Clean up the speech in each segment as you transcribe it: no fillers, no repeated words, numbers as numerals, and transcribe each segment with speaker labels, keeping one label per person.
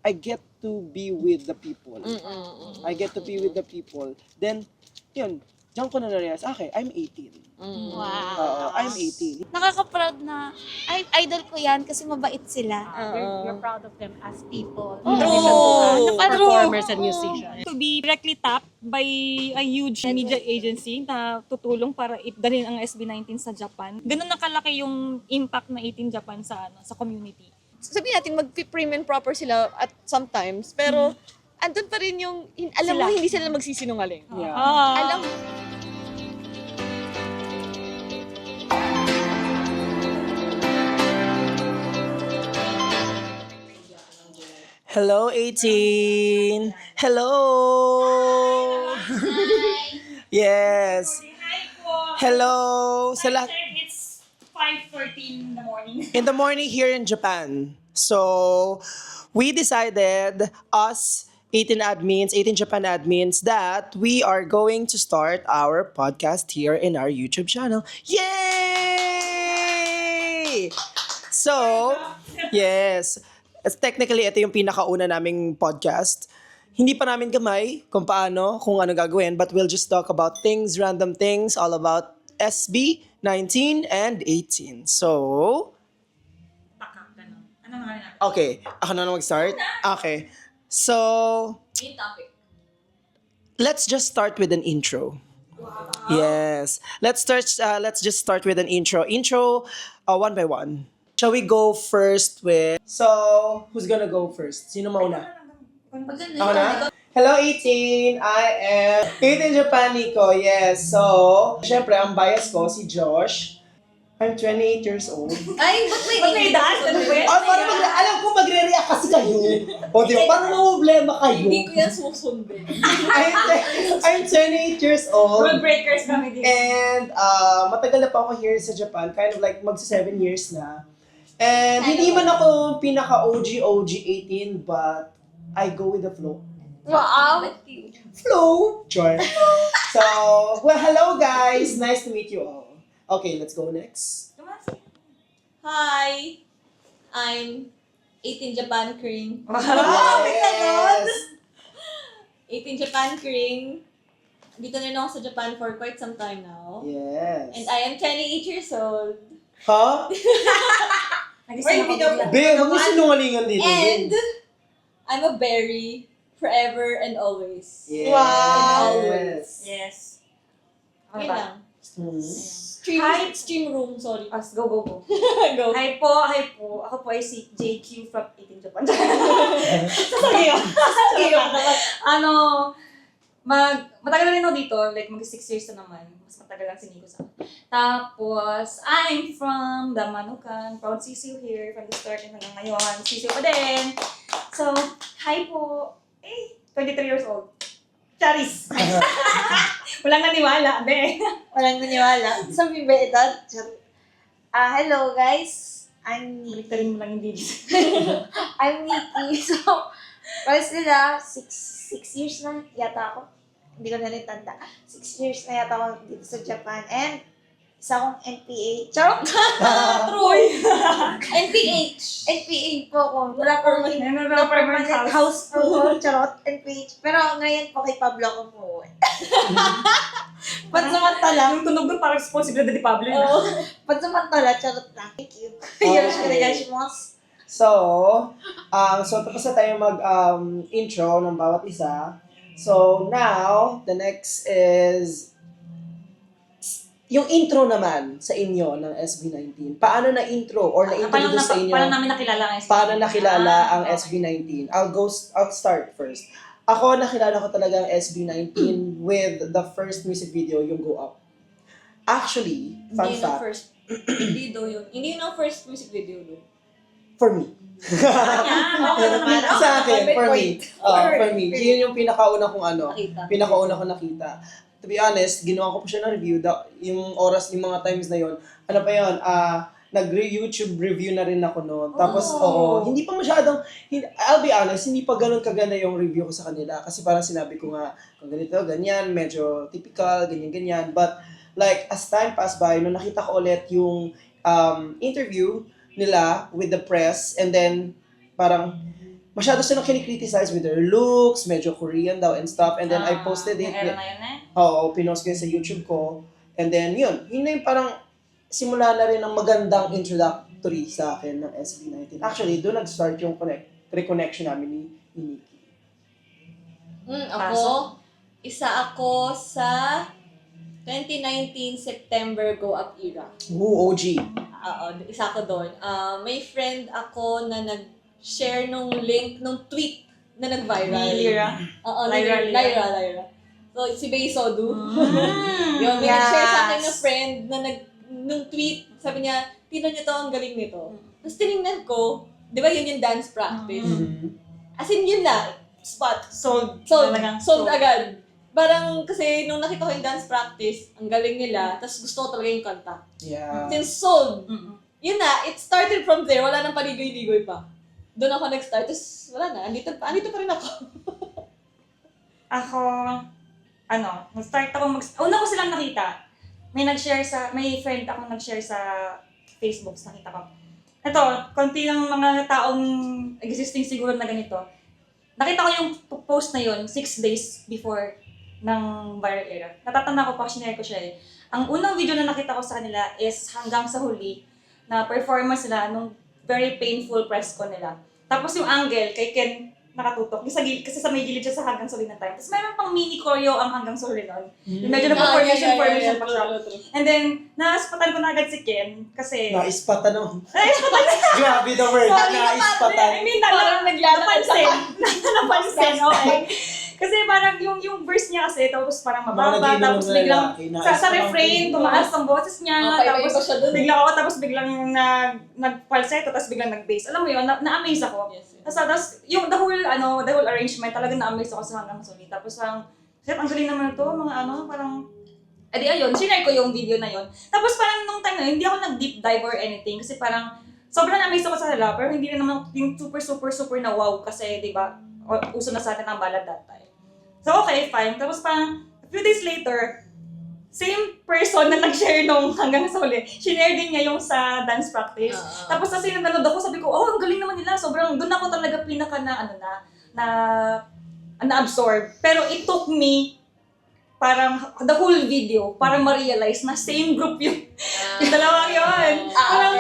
Speaker 1: I get to be with the people. I get to be with the people. Then, yun, diyan ko na na-realize, okay, I'm 18.
Speaker 2: Wow.
Speaker 1: I'm 18.
Speaker 2: Nakaka-proud na, ay, idol ko yan kasi mabait sila.
Speaker 3: You're proud of them as people.
Speaker 2: Oo.
Speaker 3: In addition to
Speaker 2: True.
Speaker 3: performers and musicians.
Speaker 4: To be directly tapped by a huge media agency na tutulong para dalhin ang SB19 sa Japan. Ganun nakalaki yung impact na 18 Japan sa community.
Speaker 5: Sabihin natin mag-prim and proper sila at sometimes, pero andun pa rin yung, alam mo,
Speaker 4: Sila.
Speaker 5: hindi sila magsisinungaling.
Speaker 1: Yeah.
Speaker 5: Alam
Speaker 1: Hello, 18! Hello! Yes! Hello! Sa lahat.
Speaker 4: It's 5:13 in the morning.
Speaker 1: In the morning here in Japan. So, we decided, us 18 admins, 18 Japan admins, that we are going to start our podcast here in our YouTube channel. Yay! So, yes. Technically, ito yung pinakauna naming podcast. Hindi pa namin gamay kung paano, kung ano gagawin, but we'll just talk about things, random things, all about SB 19 and 18. So, okay, ako na mag-start? Okay. So, let's just start with an intro. Yes. Let's just start with an intro. Intro, one by one. Shall we go first with... So, who's gonna go first? Sino mauna? Ako na? Hello, 18! I am 18 Japan Nico. Yes. So, syempre, ang bias ko, si Josh. I'm 28 years old.
Speaker 2: Ay, ba't may
Speaker 4: dance? Ano ba yan?
Speaker 1: Alam ko magre-react kasi kayo. O, di ba? Parang problema kayo.
Speaker 5: hindi ko yan susundin.
Speaker 1: I'm 28 years old.
Speaker 4: Rule breakers kami dito.
Speaker 1: And matagal na pa ako here sa Japan. Kind of like magsa 7 years na. And hindi man ako pinaka-OG 18, but I go with the flow.
Speaker 2: Wow.
Speaker 1: Flow! Sure. So, well, hello guys! Nice to meet you all. Okay, let's go next.
Speaker 6: Hi! I'm 18 Japan Kring.
Speaker 1: Yes!
Speaker 6: 18 Japan Kring. Dito na rin ako sa Japan for quite some time now.
Speaker 1: Yes.
Speaker 6: And I am 28 years old.
Speaker 1: Huh? Be, huwag mo sinungalingan dito.
Speaker 6: And I'm a berry forever and always.
Speaker 1: Yes.
Speaker 2: Wow.
Speaker 6: Always.
Speaker 4: Yes.
Speaker 6: Yun lang.
Speaker 1: Hmm.
Speaker 6: Stream room, sorry.
Speaker 4: Go.
Speaker 6: Go.
Speaker 4: Hi po. Ako po ay si JQ from 18 Japan. Sasabihin. Matagal na rin ako dito. Like, mag 6 years na naman. Mas matagal lang si Nico sa akin. Tapos, I'm from Damanukan. Proud sisiw here from the start and hanggang ngayon. Sisiw pa din. So, hi po. 23 years old. Charis. Walang naniwala, be.
Speaker 2: Walang naniwala. Sabi ba edad? Hello guys. I'm Nikki.
Speaker 4: Baliktarin mo lang yung digit.
Speaker 2: I'm Nikki. So, pares nila, 6 years na yata ako. Hindi ko na rin tanda. 6 years na yata ako dito sa Japan. And, isa akong NPA. Charot!
Speaker 6: True. NPH.
Speaker 2: NPA po ako. Wala po permanent house po ko. Charot. NPH. Pero ngayon po kay Pablo ko po. Pansamantala.
Speaker 4: Yung tunog doon parang responsibilidad ni Pablo.
Speaker 2: Pansamantala. Charot na. Thank you.
Speaker 1: Okay.
Speaker 2: Yoroshiku onegaishimasu.
Speaker 1: So tapos na tayo intro ng bawat isa. So, now, the next is yung intro naman sa inyo ng SB19. Paano na intro or na-introduce sa inyo?
Speaker 4: Paano namin nakilala ang SB19?
Speaker 1: Paano nakilala ang SB19? I'll start first. Ako, nakilala ko talaga ang SB19 with the first music video, yung Go Up. Actually, fun
Speaker 6: Hindi
Speaker 1: fact,
Speaker 6: yung first video yun. Hindi yun ang first music video yun.
Speaker 1: for me. Sa akin, for me. For me. Yun yung pinakauna kong pinakauna kong nakita. To be honest, ginawa ko pa siya ng review. Yung oras, yung mga times na yun, ano pa yun, nag-YouTube review na rin ako noon. Tapos, hindi pa masyadong, I'll be honest, hindi pa ganun kaganda yung review ko sa kanila. Kasi parang sinabi ko nga, kung ganito, ganyan, medyo typical, ganyan-ganyan. But, like, as time passed by, nung nakita ko ulit yung interview nila with the press, and then, parang, masyado silang kinikriticize with their looks, medyo Korean daw and stuff. And then I posted it.
Speaker 4: Yung era na yun
Speaker 1: Oo, pinost ko yun sa YouTube ko. And then yun na yung parang simula na rin ng magandang introductory sa akin ng SB19. Actually, doon nag-start yung reconnection namin ni Nikki.
Speaker 6: Ako, isa ako sa 2019 September Go Up era.
Speaker 1: Ooh, OG.
Speaker 6: Oo, isa ako doon. May friend ako na nag-share nung link, nung tweet na nag-viral.
Speaker 4: Ni Lyra.
Speaker 6: Oo,
Speaker 4: Lyra.
Speaker 6: So, si Bae Sodu. Yun, may nag-share sa akin na friend na nung tweet, sabi niya, tingnan niyo to, ang galing nito. Tapos tinignan ko, di ba yun yung dance practice? As in, yun na, spot.
Speaker 4: Sold.
Speaker 6: Sold
Speaker 4: Talagang
Speaker 6: agad. Parang kasi nung nakita ko yung dance practice, ang galing nila, tapos gusto ko talaga yung kanta.
Speaker 1: Yeah.
Speaker 6: Since sold, yun na, it started from there, wala nang paligoy-ligoy pa. Doon ako nag-start, tapos wala na, andito pa rin ako.
Speaker 4: Ako, nag-start ako una ko silang nakita. May friend ako nag-share sa Facebook, nakita ko. Ito, konti lang mga taong existing siguro na ganito. Nakita ko yung post na yun 6 days before ng viral era. Natatanda ko pa, sinare ko siya eh. Ang unang video na nakita ko sa kanila is hanggang sa huli na performance nila nung very painful press con nila. Tapos yung angle kay Ken nakatutok. Kasi sa may gilid siya sa hanggang sa huli na time. Tapos meron pang mini choreo ang hanggang sa huli nun. Yung medyo formation pa siya. And then, naispatan ko na agad si Ken kasi...
Speaker 1: Naispatan naman. Grabe the word. Naispatan.
Speaker 4: I mean, napansin. Okay. Kasi parang yung verse niya kasi, tapos parang mababa, tapos biglang sa refrain, tumaas ang boses niya, tapos biglang nag-falsetto, tapos biglang nag-bass. Alam mo yun, na-amaze ako. Tapos yung the whole arrangement, talagang na-amaze ako sa hanggang suli. Tapos parang, ang galing naman ito, mga parang, edi ayun, sinare ko yung video na yun. Tapos parang nung time na yun, hindi ako nag-deep dive or anything, kasi parang, sobrang na-amaze ako sa hala, pero hindi rin naman yung super na wow, kasi diba, uso na sa atin ang ballad that time. So, okay, fine. Tapos parang, a few days later, same person na nag-share nung hanggang sa huli, shinare din niya yung sa dance practice. Tapos kasi nanonood ako, sabi ko, ang galing naman nila. Sobrang, doon ako talaga pinaka na-absorb. Pero it took me, parang, the whole video, para ma-realize na same group yung dalawang yun. Parang,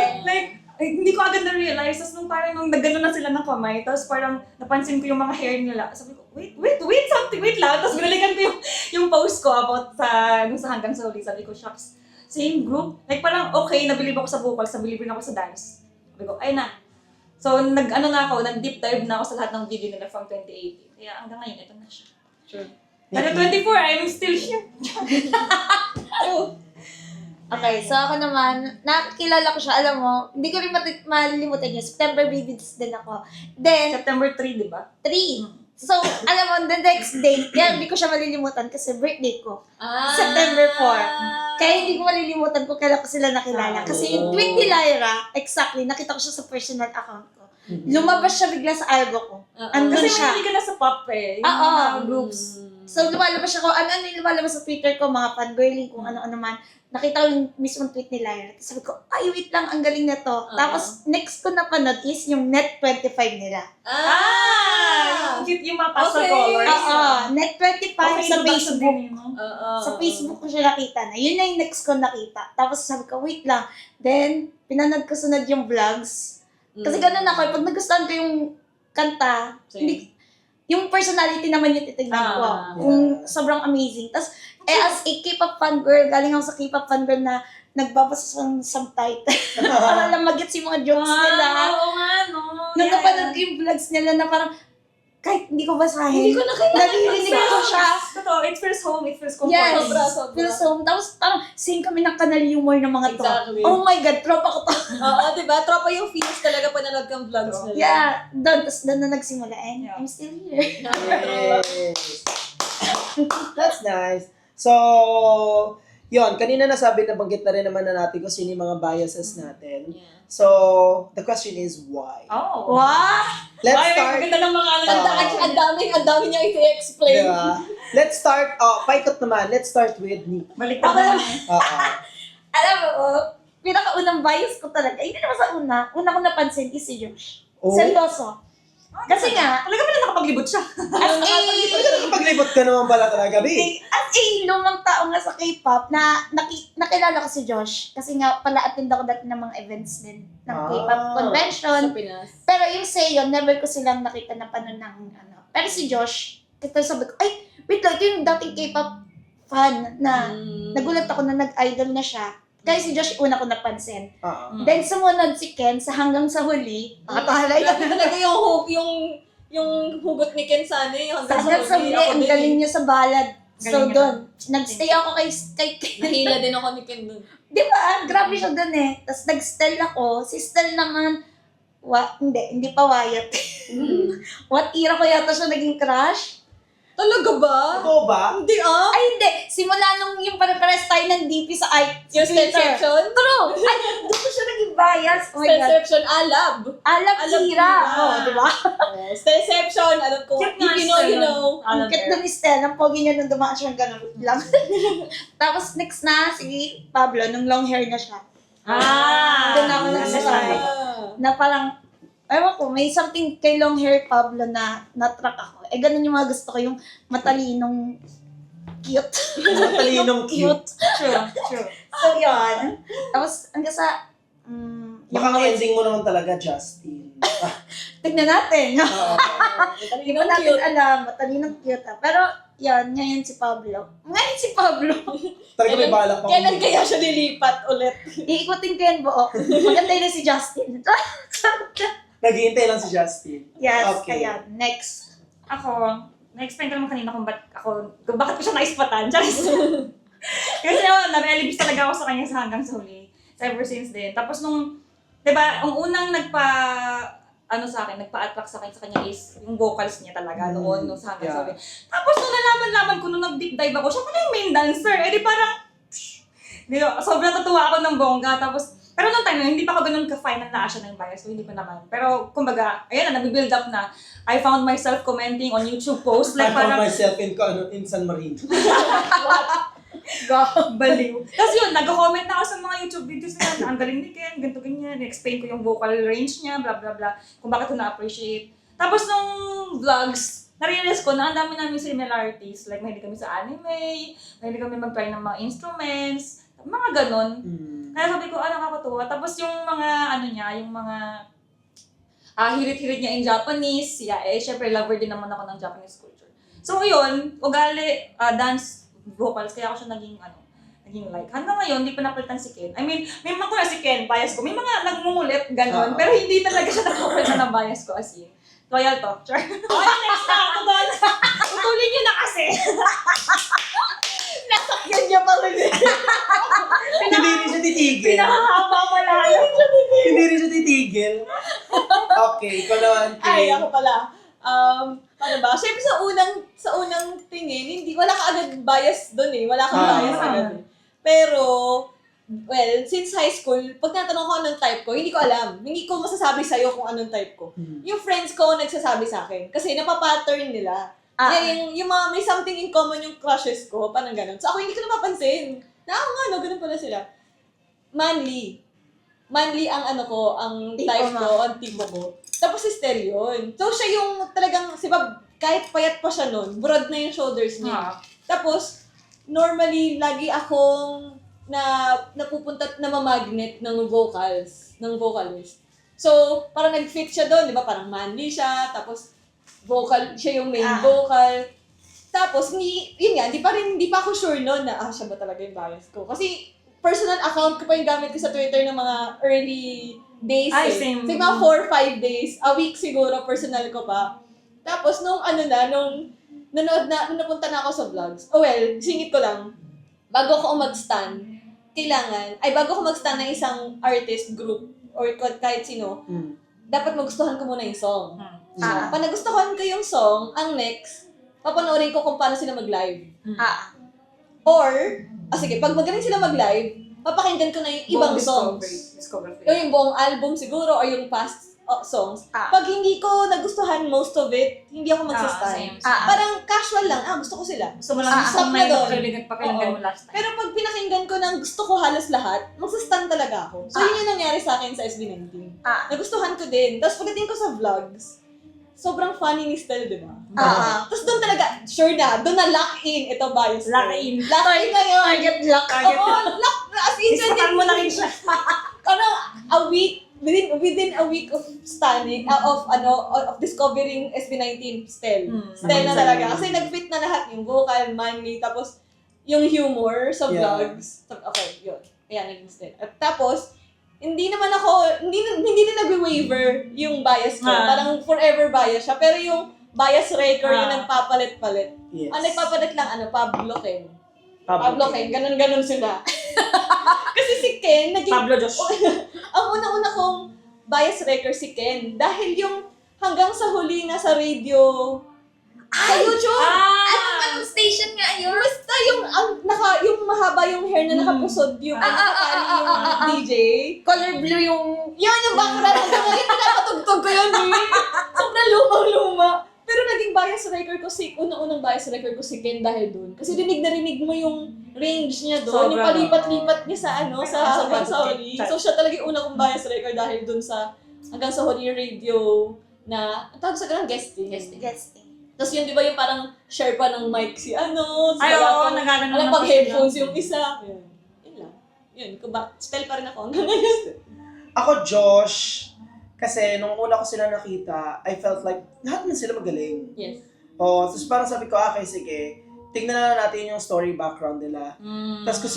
Speaker 4: hindi ko agad na-realize. Tapos parang nung nagano na sila ng kamay, tapos parang napansin ko yung mga hair nila. Sabi ko, wait lang. Tapos binalikan ko yung post ko about nung sa hanggang sa huli. Sabi ko, shucks, same group. Like parang okay, nabilib ako sa vocals, nabilib rin ako sa dance. Sabi ko, ay na. So nag-deep dive na ako sa lahat ng video nila from 2018. Kaya hanggang ngayon, ito na siya.
Speaker 6: Sure.
Speaker 4: Pero 24, I'm still here.
Speaker 2: Okay, so ako naman, nakakilala ko siya, alam mo, hindi ko rin malilimutan yun. September babies din ako. Then,
Speaker 4: September 3, di ba?
Speaker 2: 3. So, alam mo, the next day, yan, hindi ko siya malilimutan kasi birthday ko. September 4. Kaya hindi ko malilimutan kung kailan ko sila nakilala. Kasi yung tweet ni Lyra, exactly, nakita ko siya sa personal account ko. Lumabas siya bigla sa algo ko. Andun
Speaker 4: Kasi
Speaker 2: siya.
Speaker 4: mahilig ka na sa pop eh. Yung
Speaker 2: Oo.
Speaker 4: mga groups.
Speaker 2: So, lumalabas siya ko, ano yung lumalabas sa Twitter ko, mga fangirling, kung ano-ano man. Nakita ko yung mismong tweet ni Lyra. Tapos sabi ko, ay, wait lang, ang galing na to. Tapos, next ko napanood is yung Net 25 nila.
Speaker 4: Yung cute yung mga pastel colors.
Speaker 2: Oo, Net 25 sa Facebook.
Speaker 6: Oo.
Speaker 2: Sa Facebook ko siya nakita na. Yun na yung next ko nakita. Tapos sabi ko, wait lang. Then, pinanood ko sunod yung vlogs. Kasi ganun ako, pag nagustuhan ko yung kanta, hindi, yung personality naman yung titignan ko. Kung sobrang amazing. Tapos, as a K-pop fan girl, galing ako sa K-pop fan girl na nagbabasa ng subtitle. Para lang mag-gets yung mga jokes nila.
Speaker 4: Oo nga, no.
Speaker 2: Nung napanood ko yung vlogs nila na parang, kahit hindi ko basahin,
Speaker 6: Hindi ko nakilala.
Speaker 2: naririnig ko siya.
Speaker 4: Totoo, it feels home, it feels comfort.
Speaker 2: Yes,
Speaker 6: Sobra.
Speaker 2: feels home. Tapos parang same kami ng kanal humor ng mga to.
Speaker 6: Exactly.
Speaker 2: Oh my God, tropa ko to.
Speaker 6: Oo, diba? Tropa yung feels talaga panonood kang vlogs nila.
Speaker 2: Yeah, tapos doon na nagsimula and
Speaker 4: Yeah.
Speaker 2: I'm still here.
Speaker 1: Yes. That's nice. So, yon kanina nabanggit na rin naman na natin kung sino yung mga biases natin.
Speaker 6: Yeah.
Speaker 1: So, the question is why?
Speaker 4: Oh.
Speaker 2: Wow!
Speaker 1: Let's
Speaker 4: Ay,
Speaker 1: start.
Speaker 4: maganda ng mga
Speaker 6: Ang dami niya i-explain.
Speaker 1: Diba? Let's start, paikot naman. Let's start with Nick.
Speaker 4: Baliktad na naman.
Speaker 2: Alam mo, pinakaunang bias ko talaga, hindi naman sa una ko napansin is si Josh.
Speaker 1: Oh?
Speaker 2: Seryoso. Kasi nga,
Speaker 4: Talaga pala nakapaglibot siya.
Speaker 2: as a,
Speaker 1: Paglibot ka naman pala talaga, Bi.
Speaker 2: lumang tao nga sa K-pop na nakilala ko si Josh. Kasi nga, pala attend ako dati ng mga events din ng K-pop
Speaker 1: Ah.
Speaker 2: convention.
Speaker 6: Sa Pinas.
Speaker 2: Pero yung Seo, never ko silang nakita na paano ng ano. Pero si Josh, kita sabi ko, ay, wait lang, ito yung dating K-pop fan na nagulat ako na nag-idol na siya. Kaya si Josh, una ko napansin. Then sumunod si Ken sa hanggang sa huli. Nakatahalay
Speaker 6: Grabe talaga yung hugot ni Ken sa ano eh.
Speaker 2: Hanggang sa huli,
Speaker 6: Ako
Speaker 2: ang
Speaker 6: din
Speaker 2: galing
Speaker 6: eh.
Speaker 2: niya sa ballad. So
Speaker 4: Galing niya
Speaker 2: doon, nagstay ako kay Ken.
Speaker 6: Nahila din ako ni Ken dun.
Speaker 2: Di ba? Grabe siya doon eh. Tapos nag-style ako. Si Stell naman, hindi pa Wyatt. What era ko yata siya naging crush?
Speaker 6: Talaga ba?
Speaker 1: Ito ba?
Speaker 6: Hindi ah.
Speaker 2: Ay, hindi. Simula nung yung pare-pares tayo ng DP sa
Speaker 6: Yung
Speaker 2: Twitter.
Speaker 6: Stellception?
Speaker 2: True! Ay, doon ko siya naging bias. Oh my God.
Speaker 6: Stellception, Alab.
Speaker 2: Alam
Speaker 6: Alam
Speaker 2: Ira.
Speaker 6: Ira.
Speaker 2: Oh, di ba?
Speaker 6: Stellception, alam ko.
Speaker 4: Cute
Speaker 6: If
Speaker 4: nga
Speaker 6: you know, you
Speaker 4: siya.
Speaker 6: know.
Speaker 2: Ang cute na ni Stell. Ang pogi niya nung dumaan siya ganun lang. Tapos next na, si Pablo, nung long hair na siya. Doon ako nagsasabi. Na parang, ewan ko, may something kay long hair Pablo na na-track ako. Eh, ganun yung mga gusto ko, yung matalinong cute.
Speaker 1: Matalinong cute.
Speaker 4: True.
Speaker 2: So, yun. Tapos, hanggang sa,
Speaker 1: Baka ang ending mo naman talaga, Justin.
Speaker 2: tignan natin. Hindi ko
Speaker 6: Talinong
Speaker 2: natin
Speaker 6: cute.
Speaker 2: alam, matalinong cute. Pero, yan, ngayon si Pablo. Ngayon si Pablo.
Speaker 1: Talaga may balak pa.
Speaker 6: Kailan kaya siya lilipat ulit?
Speaker 2: Iikutin ko yan buo. Maganda yun si Justin.
Speaker 1: Naghihintay lang si Justin.
Speaker 2: Yes,
Speaker 1: Okay.
Speaker 2: kaya, next.
Speaker 4: Ako, na-explain ko naman kanina kung bakit ko siya naispatan. Charis. Kasi na-relibis talaga ako sa kanya sa hanggang sa huli. Ever since then. Tapos nung, di ba, ang unang nagpa-attract sa kanya is yung vocals niya talaga noon, nung sa hanggang sa huli. Tapos nung nalaman ko, nung nag-deep dive ako, siya pala yung main dancer. Eh di parang, sobrang natuwa ako ng bongga. Tapos, pero nung time na, hindi pa ako ganun ka-final na siya ng bias, so hindi ko naman. Pero, kumbaga, ayan na, nag-build up na. I found myself commenting on YouTube posts,
Speaker 1: I
Speaker 4: like
Speaker 1: found
Speaker 4: parang,
Speaker 1: myself in San Marino.
Speaker 4: baliw. Tapos yun, nag-comment na ako sa mga YouTube videos na ang galing ni Ken, ganito ganyan, explain ko yung vocal range niya, blah blah blah, kung bakit ko na-appreciate. Tapos nung vlogs, na-realize ko na ang dami namin similarities, like mahilig kami sa anime, mahilig kami mag-try ng mga instruments, mga ganon. Kaya sabi ko, nakakatuwa. Tapos yung mga, yung mga hirit-hirit niya in Japanese, syempre lover din naman ako ng Japanese culture. So yun, ugali, dance, vocals, kaya ako siya naging like. Hanggang ngayon, hindi pa napalitan si Ken. I mean, may mga si Ken, bias ko. May mga nagmungulit, ganon. Pero hindi talaga siya nakapalitan ng bias ko as in. Loyal to. Sure. Next na ako doon. Utulin niyo na kasi.
Speaker 2: Nasakyan niya pa rin.
Speaker 1: Hindi rin siya titigil.
Speaker 4: Pinakahaba mo lang.
Speaker 1: Hindi rin siya titigil. Okay, ikaw naman,
Speaker 6: Ay,
Speaker 1: Ken.
Speaker 6: ako pala. Ano ba? Siyempre sa unang tingin, wala ka agad bias doon eh. Wala kang bias agad eh. Pero, well, since high school, pag tinatanong ko anong type ko, hindi ko alam. Hindi ko masasabi sa'yo kung anong type ko. Yung friends ko nagsasabi sa akin. Kasi napapattern nila. Yung mga may something in common yung crushes ko, parang ganun. So ako hindi ko napapansin. Ganun pala sila. Manly. Manly ang ang
Speaker 2: Tipo
Speaker 6: type
Speaker 2: mo.
Speaker 6: ko, ang tipo ko. Tapos si Stel yun. So siya yung talagang, kahit payat pa siya nun, broad na yung shoulders niya. Tapos, normally, lagi akong napupunta at namamagnet ng vocalist. So, parang nag-fit siya doon, di ba? Parang manly siya, tapos siya yung main vocal. Tapos, yun nga, hindi pa ako sure noon na, siya ba talaga yung bias ko. Kasi, personal account ko pa yung gamit ko sa Twitter ng mga early days.
Speaker 4: Ay, same.
Speaker 6: So, mga 4 or 5 days, a week siguro, personal ko pa. Tapos, nung napunta na ako sa vlogs, singit ko lang, bago ako mag-stan ng isang artist group, or kahit sino, dapat magustuhan ko muna yung song. Pag nagustuhan ko yung song, ang next, papanoorin ko kung paano sila mag-live. Or, sige, pag magaling sila mag-live, papakinggan ko na yung ibang songs.
Speaker 4: Discovery.
Speaker 6: O yung buong album siguro, or yung past songs. Pag hindi ko nagustuhan most of it, hindi ako magsastan.
Speaker 4: Same.
Speaker 6: Parang casual lang, gusto ko sila.
Speaker 4: Gusto mo lang
Speaker 6: stop
Speaker 4: kung
Speaker 6: na
Speaker 4: may
Speaker 6: doon.
Speaker 4: pakinggan mo last time.
Speaker 6: Pero pag pinakinggan ko ng gusto ko halos lahat, magsastan talaga ako. So yun yung nangyari sa akin sa SB19. Nagustuhan ko din. Tapos pagdating ko sa vlogs, sobrang funny ni Stel, di ba?
Speaker 2: Ah.
Speaker 6: Tapos doon talaga, sure na, doon na lock in ito bias.
Speaker 4: Lock in.
Speaker 6: Lock in na yun.
Speaker 2: Target lock.
Speaker 6: Oo, lock, as in,
Speaker 4: Ispakan mo na rin siya.
Speaker 6: parang a week, within a week of stunning, of discovering SB19, Stel. Stel na talaga. Kasi nag-fit na lahat yung vocal, manly, tapos yung humor sa
Speaker 1: Yeah.
Speaker 6: vlogs. Okay, yun. Kaya naging Stel. At tapos, hindi naman ako, hindi na nag-waver yung bias ko. Parang forever bias siya. Pero yung bias wrecker yung nagpapalit-palit.
Speaker 1: Yes.
Speaker 6: Ang nagpapalit lang, Pablo Ken. Pablo Ken, ganun-ganun sila. Kasi si Ken, naging...
Speaker 4: Pablo Josh.
Speaker 6: Ang una-una kong bias wrecker si Ken. Dahil yung hanggang sa huli na sa radio, sa YouTube,
Speaker 2: Anong station nga yun?
Speaker 6: basta yung mahaba yung hair na nakapusod yung nakatali yung DJ.
Speaker 2: Color blue yung...
Speaker 6: Yun yung background. Hanggang ngayon, pinapatugtog ko yun eh. Sobrang lumang-luma. Pero naging bias record ko unang bias record ko si Ken dahil doon. Kasi rinig na rinig mo yung range niya doon. Yung palipat-lipat niya sa hanggang sa huli. So siya talaga yung unang kong bias record dahil doon sa hanggang sa huli radio na, ang tawag sa ganun, guesting.
Speaker 2: Guesting.
Speaker 6: Tapos yun, di ba yung parang share pa ng mic si ano.
Speaker 4: Ay, oo, nagagano
Speaker 6: Wala
Speaker 4: na
Speaker 6: pang
Speaker 4: sila.
Speaker 6: headphones yung isa. Yun lang. Yun, style pa rin ako hanggang ngayon.
Speaker 1: Ako, Josh, kasi nung una ko sila nakita, I felt like lahat man sila magaling.
Speaker 6: Yes.
Speaker 1: Tapos parang sabi ko, okay, sige, tingnan na natin yung story background nila. Tapos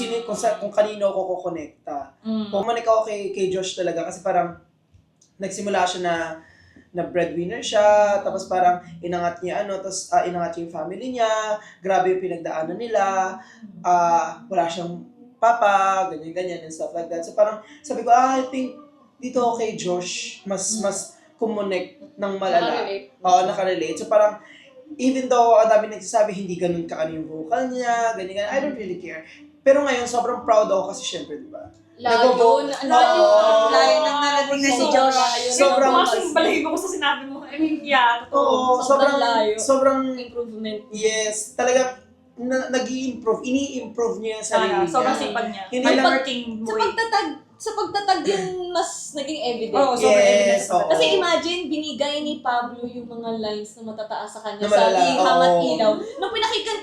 Speaker 1: kung kanino ako kukonekta. Pumanik ako kay Josh talaga kasi parang nagsimula siya na breadwinner siya, tapos parang inangat niya tapos inangat niya yung family niya, grabe yung pinagdaanan nila, wala siyang papa, ganyan-ganyan and stuff like that. So parang sabi ko, I think dito kay Josh, mas kumonek ng malala.
Speaker 6: Nakarelate.
Speaker 1: Oo, nakarelate. So parang, even though ang dami nagsasabi, hindi ganun yung vocal niya, ganyan, I don't really care. Pero ngayon, sobrang proud ako kasi syempre, di ba?
Speaker 6: Layo
Speaker 1: Layo
Speaker 2: nang narating na si Josh.
Speaker 1: Sobrang-
Speaker 4: Mas balahibo ko sa sinabi mo. I mean, yeah, totoo.
Speaker 1: Oo, sobrang,
Speaker 6: improvement.
Speaker 1: yes, talagang nag-i-improve, ini-improve niya yung sarili niya.
Speaker 4: Sobrang sipag niya.
Speaker 1: Hindi
Speaker 4: May
Speaker 1: lang-
Speaker 4: working way.
Speaker 6: Sa pagtatag yun, mas naging evident.
Speaker 4: Oo, sobrang
Speaker 1: Yes,
Speaker 4: evidence.
Speaker 1: oo.
Speaker 6: Kasi imagine, binigay ni Pablo yung mga lines na matataas sa kanya
Speaker 1: Na
Speaker 6: sa
Speaker 1: malala,
Speaker 6: Iham at
Speaker 1: oo.
Speaker 6: Ilaw.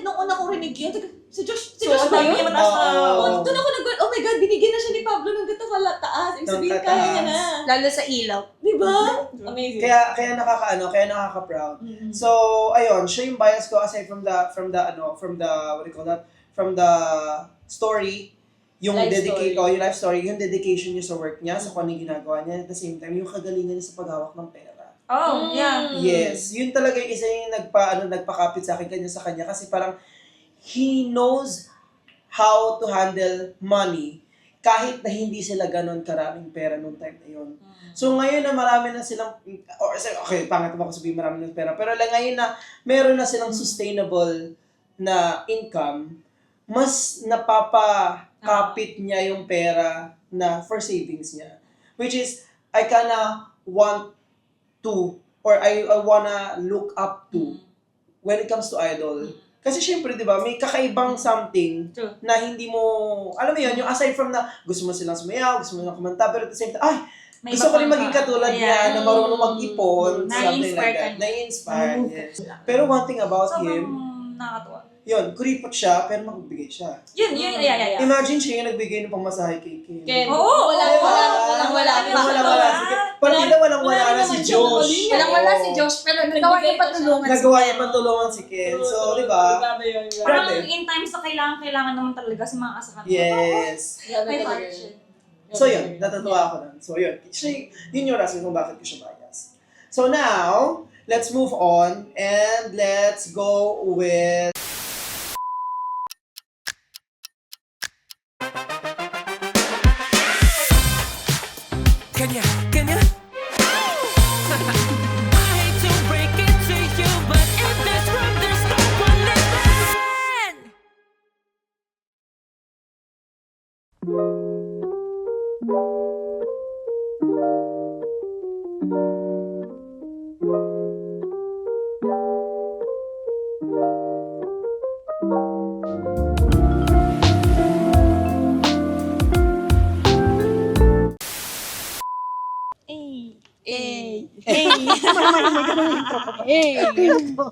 Speaker 6: Nung una kong rinig yun, si Josh
Speaker 4: So,
Speaker 6: ba
Speaker 4: sabi
Speaker 6: yun?
Speaker 4: niya mataas na...
Speaker 1: Oo.
Speaker 6: Doon ako oh my God, binigyan na siya ni Pablo ng ganito taas. Ibig sabihin,
Speaker 1: Ng
Speaker 6: kaya niya
Speaker 1: tataas.
Speaker 6: na.
Speaker 2: Lalo sa ilaw.
Speaker 6: Di ba? Amazing.
Speaker 1: Kaya nakaka-proud. So, ayun, siya yung bias ko aside from the what do you call that? From the story, yung yung life story, yung dedication niya sa work niya, sa kung ano yung ginagawa niya, at the same time, yung kagalingan niya sa paghawak ng pera.
Speaker 4: Oh, yeah.
Speaker 1: Yes, yun talaga yung isa yung nagpakapit sa akin sa kanya kasi parang he knows how to handle money kahit na hindi sila ganun karaming pera nung time na yun. So ngayon na marami na silang, okay, pangit ba ko sabihin marami ng pera, pero lang ngayon na meron na silang sustainable na income, mas napapakapit niya yung pera na for savings niya. Which is, I kinda want to, or I wanna look up to when it comes to idol. Kasi syempre, di ba, may kakaibang something
Speaker 4: True.
Speaker 1: na hindi mo, alam mo yun, yung aside from na gusto mo silang sumayaw, gusto mo silang kumanta, pero at the same time, ay,
Speaker 4: May
Speaker 1: gusto ko
Speaker 4: iba
Speaker 1: rin
Speaker 4: pang-
Speaker 1: maging katulad
Speaker 4: Ayan.
Speaker 1: niya na marunong mag-ipon, something
Speaker 4: Na-inspire
Speaker 1: like
Speaker 4: ka
Speaker 1: that.
Speaker 4: niya.
Speaker 1: Na-inspire, yes. Pero one thing about
Speaker 4: Sobrang
Speaker 1: him,
Speaker 4: nakakatuwa.
Speaker 1: yun, kuripot siya, pero magbigay siya.
Speaker 4: Yeah.
Speaker 1: Imagine siya yung nagbigay ng pamasahe kay Kim.
Speaker 6: Ken,
Speaker 4: Oo,
Speaker 6: wala.
Speaker 1: Walang-wala na si Josh.
Speaker 2: Walang-wala si Josh, pero nagawa niya patulungan
Speaker 1: Nagawa niya patulungan si Ken. So, di ba?
Speaker 6: Grabe yun.
Speaker 4: Parang
Speaker 1: Grabe.
Speaker 4: in times na kailangan naman talaga si mga asahan.
Speaker 1: Yes.
Speaker 4: May heart siya.
Speaker 1: So, yun. Natutuwa ako nun. So, yun. Yun yung rason kung bakit ko siya bias. So, now, let's move on and let's go with
Speaker 7: Kanya. I hate to break it to you, but if there's room, there's no one living.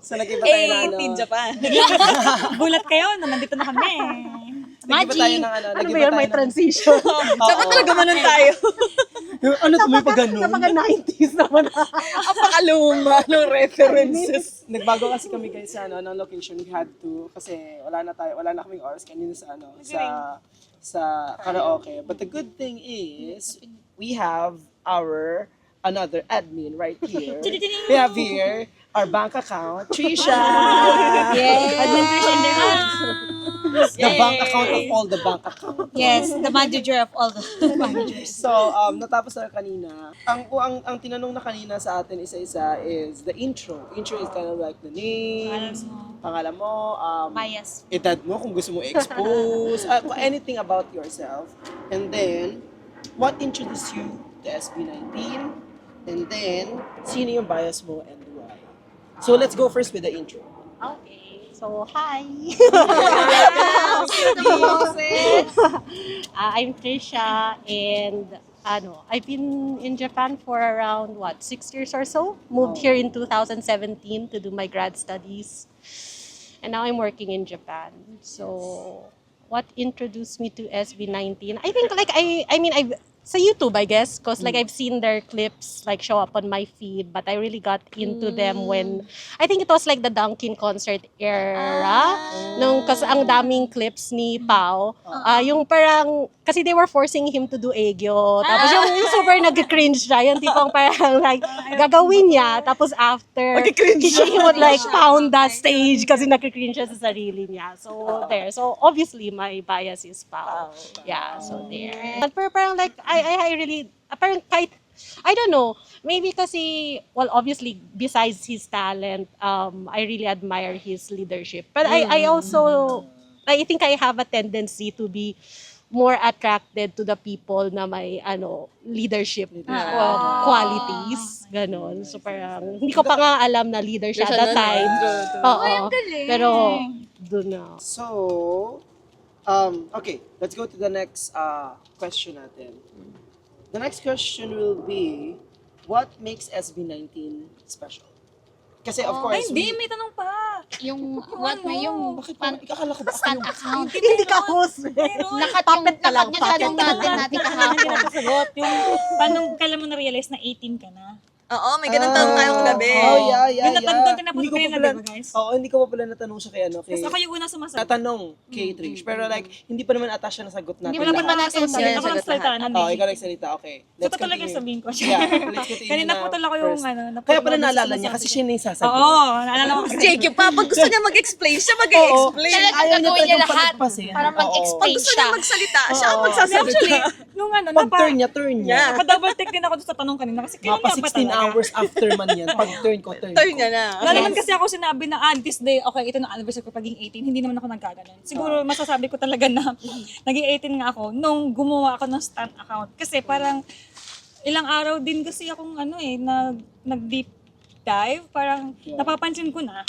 Speaker 1: So, nag-iba tayo na ano.
Speaker 4: Team Japan. Gulat kayo na nandito na kami.
Speaker 1: Nag-iba tayo ng ano.
Speaker 3: Ano ba yun? May transition.
Speaker 4: Dapat talaga manon tayo.
Speaker 1: Ano to, may pag-ano?
Speaker 3: Napaka 90s naman.
Speaker 4: Apakaluma ng references.
Speaker 1: Nagbago kasi kami guys sa ano, ng location. We had to kasi wala na kaming oras kanina sa ano, sa karaoke. But the good thing is we have our another admin right here. We have here our bank account, Trisha.
Speaker 2: Yes.
Speaker 1: The bank account of all the bank accounts.
Speaker 2: Yes, the manager of all the managers.
Speaker 1: So, natapos na kanina. Ang tinanong na kanina sa atin isa-isa is the intro. Intro is kind of like the names, pangalan mo,
Speaker 2: Bias.
Speaker 1: edad mo kung gusto mo expose, anything about yourself. And then, what introduced you to SB19? And then, sino yung bias mo and why? So, let's go first with the intro.
Speaker 3: Okay. So, hi. I'm Trisha and I've been in Japan for around 6 years or so. Moved here in 2017 to do my grad studies. And now I'm working in Japan. So, what introduced me to SB19? I think I've sa YouTube, I guess, because I've seen their clips show up on my feed, but I really got into them when I think it was the Dunkin concert era. Kasi ang daming clips ni Pao, yung parang kasi they were forcing him to do egyo. Tapos yung super nag-cringe siya, yung tipong parang gagawin niya, tapos after he would pound that stage kasi nag-cringe siya sa sarili niya. So there. So obviously my bias is Pao. Yeah, so there. But parang I really, parang kahit, I don't know, maybe kasi, well, obviously, besides his talent, I really admire his leadership. But I also, I think I have a tendency to be more attracted to the people na may, leadership qualities. Ganon. So parang, hindi ko pa nga alam na leader siya at that time. Oo. Pero, doon na.
Speaker 1: So, okay, let's go to the next question natin. The next question will be, what makes SB19 special? Kasi of course,
Speaker 4: Hindi, may tanong pa.
Speaker 8: Yung what na yung
Speaker 1: bakit pa? Ikakala ko ba
Speaker 8: fan account.
Speaker 3: Hindi ka host.
Speaker 8: Nakat yung tanong natin kahapon.
Speaker 4: Sagot yung, paano kailan mo na-realize na 18 ka na?
Speaker 6: Oo, may ganun tanong tayong gabi.
Speaker 1: Oh, yeah.
Speaker 4: Yung natanong, tinapos
Speaker 1: Hindi
Speaker 4: ko rin
Speaker 1: pa
Speaker 4: na,
Speaker 1: pala-
Speaker 4: diba guys?
Speaker 1: Oo, hindi ko pa pala natanong siya kay
Speaker 4: Tapos ako yung una sumasagot.
Speaker 1: Natanong kay Trish. Pero hindi pa naman ata siya nasagot natin.
Speaker 4: Hindi mo naman
Speaker 1: lahat.
Speaker 4: natin sagot. Ako nagsalita na
Speaker 1: Oo, ikaw nagsalita. Okay.
Speaker 4: So, ito talaga yung sabihin ko siya.
Speaker 1: Yeah, let's continue
Speaker 4: Kanina
Speaker 1: na
Speaker 4: putol ako yung
Speaker 1: first.
Speaker 4: naputol
Speaker 1: Kaya pala
Speaker 4: ako
Speaker 1: naalala
Speaker 4: sa
Speaker 1: niya kasi
Speaker 4: sasagot.
Speaker 1: siya na yung sasagot.
Speaker 4: Oo, naalala ko kasi.
Speaker 6: Jake, yung pag gusto niya mag-explain, siya mag-explain.
Speaker 8: Talagang
Speaker 1: Ayaw niya
Speaker 8: gagawin niya
Speaker 1: talagang
Speaker 8: lahat
Speaker 1: palagpasin.
Speaker 8: para
Speaker 1: Oo.
Speaker 6: Pag
Speaker 8: mag-explain
Speaker 6: gusto
Speaker 8: siya.
Speaker 6: niya magsalita, siya ang
Speaker 1: Oo.
Speaker 6: magsasalita.
Speaker 4: Actually, nung
Speaker 1: Pag turn niya.
Speaker 4: Napa-double take din ako doon sa tanong kanina kasi kailan
Speaker 1: Mapa
Speaker 4: nga ba
Speaker 1: 16
Speaker 4: talaga?
Speaker 1: hours after man yan. Pag turn ko.
Speaker 6: Turn niya na.
Speaker 4: Wala naman kasi ako sinabi na, this day, okay, ito na anniversary ko paging 18. Hindi naman ako nagkaganon. Siguro masasabi ko talaga na naging 18 nga ako nung gumawa ako ng stan account. Kasi parang ilang araw din kasi akong nag-deep dive. Parang napapansin ko na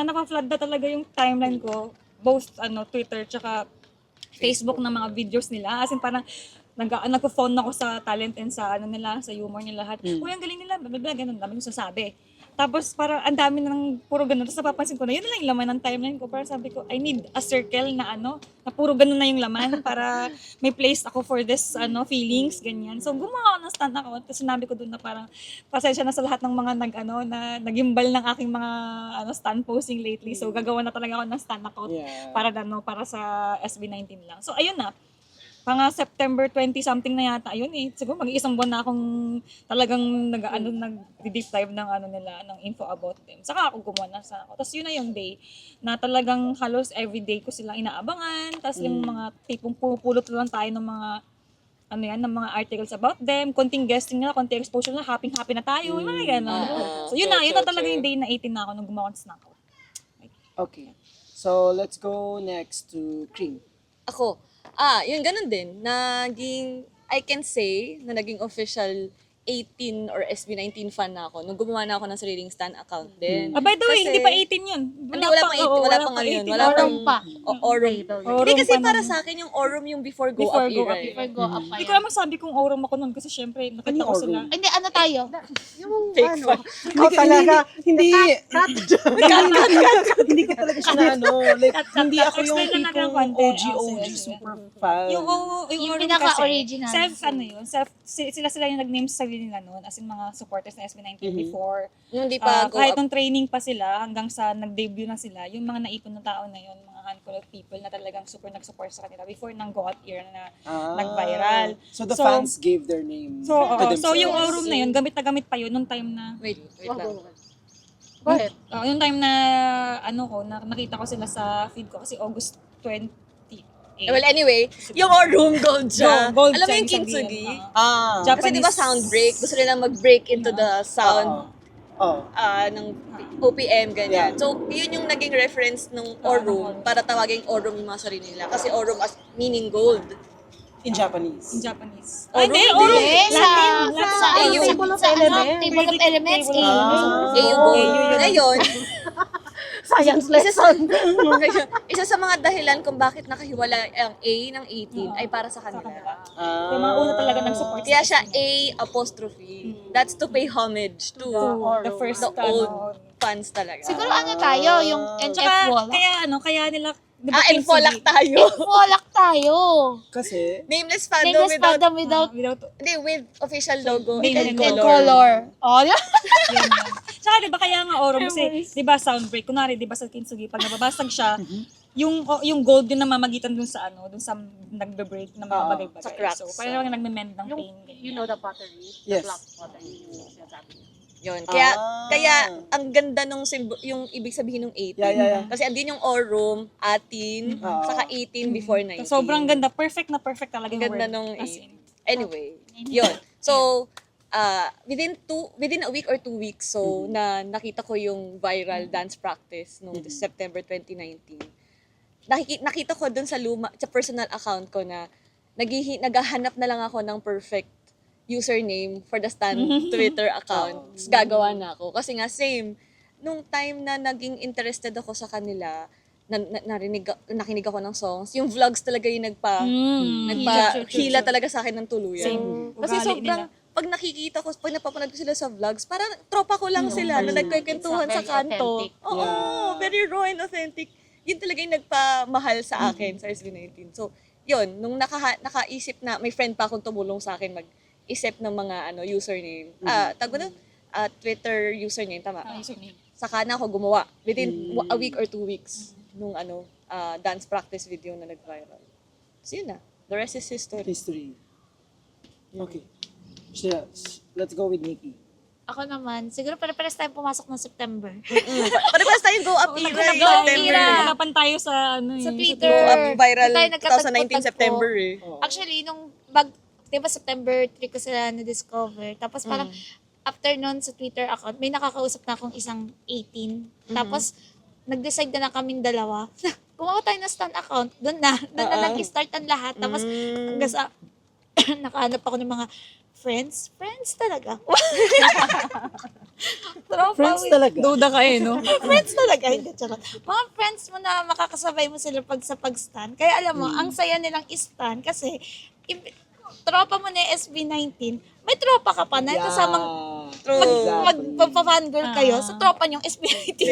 Speaker 4: napa-flood na talaga yung timeline ko. Both Twitter tsaka Facebook na mga videos nila. As in parang nagpo-phone ako sa talent and sa nila, sa humor nila lahat. Uy, ang galing nila, blah, blah, blah, ganun, dami yung sasabi. Tapos parang ang dami ng puro ganun. Tapos napapansin ko na, yun na lang yung laman ng timeline ko. Parang sabi ko, I need a circle na na puro ganun na yung laman para may place ako for this feelings, ganyan. So gumawa ako ng stand account. Tapos sinabi ko doon na parang pasensya na sa lahat ng mga na nagimbal ng aking mga stand posting lately. So gagawa na talaga ako ng stand account para sa SB19 lang. So ayun na. Mga September 20-something na yata, ayun siguro mag-iisang buwan na akong talagang nag-deep dive ng nila, ng info about them. Saka ako gumawa na sa ako. Tapos yun na yung day na talagang halos everyday ko silang inaabangan. Tapos yung mga tipong pupulot lang tayo ng mga ng mga articles about them, konting guesting nila, konting exposure na, happy na tayo, yung mga gano'n. So yun na talaga yung day na 18 na ako nung gumawa ng snack.
Speaker 1: Okay. So, let's go next to Cream.
Speaker 6: Ako, yung ganun din. I can say na naging official 18 or SB19 fan na ako nung gumawa na ako ng sariling stan account din.
Speaker 4: By the way,
Speaker 6: Kasi-
Speaker 4: hindi pa 18 yun.
Speaker 6: Hindi, wala pang 18. Wala pang ano yun. Wala pang Aurum.
Speaker 4: Aurum
Speaker 6: Hindi kasi
Speaker 4: pa
Speaker 6: para
Speaker 4: nun.
Speaker 6: sa akin yung Aurum yung before Go
Speaker 4: Before
Speaker 6: Up
Speaker 4: Go
Speaker 6: era.
Speaker 4: Up.
Speaker 8: Before go up pa
Speaker 4: Hindi ko
Speaker 8: yan.
Speaker 4: naman sabi kung aurum ako nun kasi syempre nakita ko
Speaker 1: Aurum?
Speaker 4: sila.
Speaker 8: Hindi, ano tayo?
Speaker 1: Yung
Speaker 6: Fake
Speaker 1: ano,
Speaker 6: fan.
Speaker 1: ikaw talaga, hindi, hindi ka talaga siya na ano, like, hindi ako yung
Speaker 4: Explain lang natin
Speaker 1: tipong
Speaker 4: ang konti.
Speaker 1: OG,
Speaker 4: Oh,
Speaker 1: OG,
Speaker 4: sige, sige.
Speaker 1: super fan.
Speaker 4: Yung
Speaker 8: Yung
Speaker 4: Aurum
Speaker 8: pinaka-original.
Speaker 4: kasi, ano yun, sila yung nag-name sa sarili nila noon, as in mga supporters ng SB19 before.
Speaker 6: Yung di pa Go
Speaker 4: Kahit
Speaker 6: Up.
Speaker 4: nung training pa sila, hanggang sa nag-debut na sila, yung mga naipon ng tao na yun, mga handful of people na talagang super nag-support sa kanila before ng Go Up era na nag-viral.
Speaker 1: So the
Speaker 4: So,
Speaker 1: fans gave their name
Speaker 4: So,
Speaker 1: to themselves.
Speaker 4: so yung Aurum na yun, gamit na gamit pa yun nung time na,
Speaker 6: Wait lang.
Speaker 8: Bakit?
Speaker 4: yung time na, nakita ko sila sa feed ko kasi August 28.
Speaker 6: Well, anyway, yung Aurum gold siya.
Speaker 4: Gold
Speaker 6: Alam mo
Speaker 4: siya,
Speaker 6: yung
Speaker 4: ibig
Speaker 6: kintsugi?
Speaker 4: sabihin.
Speaker 1: Ah.
Speaker 6: Kasi di ba sound break? Gusto nila mag-break into the sound
Speaker 1: Oh.
Speaker 6: ng OPM, ganyan.
Speaker 1: Yeah.
Speaker 6: So, yun yung naging reference ng Aurum para tawaging Aurum yung mga sarili nila. Kasi Aurum as meaning gold.
Speaker 1: In Japanese.
Speaker 4: In Japanese.
Speaker 6: Aurum,
Speaker 4: Hindi,
Speaker 6: hindi.
Speaker 4: Aurum.
Speaker 8: Sa
Speaker 6: AU.
Speaker 8: table of elements. Table of elements.
Speaker 4: Table of
Speaker 1: Ah.
Speaker 6: AU gold. Ngayon,
Speaker 8: Science
Speaker 6: isa sa,
Speaker 8: lesson.
Speaker 6: isa sa mga dahilan kung bakit nakahiwala ang A ng 18 ay para sa kanila.
Speaker 1: Ah.
Speaker 4: Yung mga una talaga nag-support
Speaker 6: Kaya siya A apostrophe. That's to pay homage to
Speaker 4: the first
Speaker 6: the old fans talaga.
Speaker 8: Siguro ano tayo, yung NF
Speaker 4: Tsaka,
Speaker 8: wall.
Speaker 4: kaya nila, diba,
Speaker 6: Enfolak tayo.
Speaker 8: Folak tayo.
Speaker 1: Kasi,
Speaker 6: Nameless fandom
Speaker 8: Nameless
Speaker 6: without,
Speaker 8: fandom without
Speaker 6: hindi, with official logo
Speaker 4: Name
Speaker 6: and
Speaker 4: and
Speaker 6: color.
Speaker 8: color. Oh,
Speaker 4: Tsaka diba kaya nga Aurum kasi, diba sound break, kunwari diba sa Kintsugi, pag nababasag siya, yung gold yung namamagitan dun sa dun sa nagbe-break ng mga bagay-bagay.
Speaker 6: Sa cracks.
Speaker 4: So, parang nagme-mend ng pain.
Speaker 3: You know the pottery?
Speaker 1: Yes.
Speaker 3: The black pottery. Sinasabi.
Speaker 6: Yun. Kaya ang ganda nung yung ibig sabihin ng 18.
Speaker 1: Yeah.
Speaker 6: Kasi andin yung Aurum, atin, saka 18 before 19.
Speaker 4: Sobrang ganda. Perfect na perfect talaga
Speaker 6: Ang
Speaker 4: yung
Speaker 6: ganda
Speaker 4: word.
Speaker 6: nung
Speaker 4: As
Speaker 6: 8.
Speaker 4: in.
Speaker 6: Anyway, yun. So, within a week or 2 weeks, so nakita ko yung viral dance practice nung September 2019. Nakita ko dun sa personal account ko na naghahanap na lang ako ng perfect username for the Stan Twitter account. Tapos gagawa na ako. Kasi nga, same. Nung time na naging interested ako sa kanila, nakinig ako ng songs, yung vlogs talaga yung nagpa-hila talaga sa akin ng tuluyan.
Speaker 4: Same.
Speaker 6: Kasi
Speaker 4: Ugali
Speaker 6: sobrang, pag nakikita ko, pag napapanood ko sila sa vlogs, parang tropa ko lang sila na nagkikwentuhan sa
Speaker 3: Very
Speaker 6: kanto.
Speaker 3: authentic.
Speaker 6: Oo, very raw and authentic. Yun talaga yung nagpamahal sa akin sa SB19. So, yun, nung nakaisip na, may friend pa akong tumulong sa akin mag-isip ng mga username. Twitter username, tama.
Speaker 4: Username.
Speaker 6: Saka na ako gumawa within a week or 2 weeks nung dance practice video na nag-viral. So yun na. The rest is history.
Speaker 1: history. Okay. So, let's go with Nikki.
Speaker 8: Ako naman, siguro pare-pares tayo pumasok ng September.
Speaker 6: Pare-pares tayong go up era in
Speaker 8: Go up
Speaker 6: September.
Speaker 8: era.
Speaker 4: Hanapan tayo sa
Speaker 8: Sa
Speaker 6: Go
Speaker 8: Twitter.
Speaker 6: up viral
Speaker 8: Doon tayo nagkatagpo-tagpo.
Speaker 6: 2019 September eh.
Speaker 8: Actually, diba September 3 ko sila na-discover. Tapos parang, after nun sa Twitter account, may nakakausap na akong isang 18. Tapos, nag-decide na kaming dalawa. Gumawa tayo ng Stan account. Doon na nag-start ang lahat. Tapos, hanggang sa, nakahanap ako ng mga friends talaga.
Speaker 1: Friends talaga.
Speaker 4: Duda ka no?
Speaker 8: Friends talaga, hindi charot. Mga friends mo na makakasabay mo sila sa pag-stan. Kaya alam mo, ang saya nilang i-stan kasi tropa mo na yung SB19, may tropa ka pa na kasamang magpa-fangirl kayo sa tropa niyong SB19.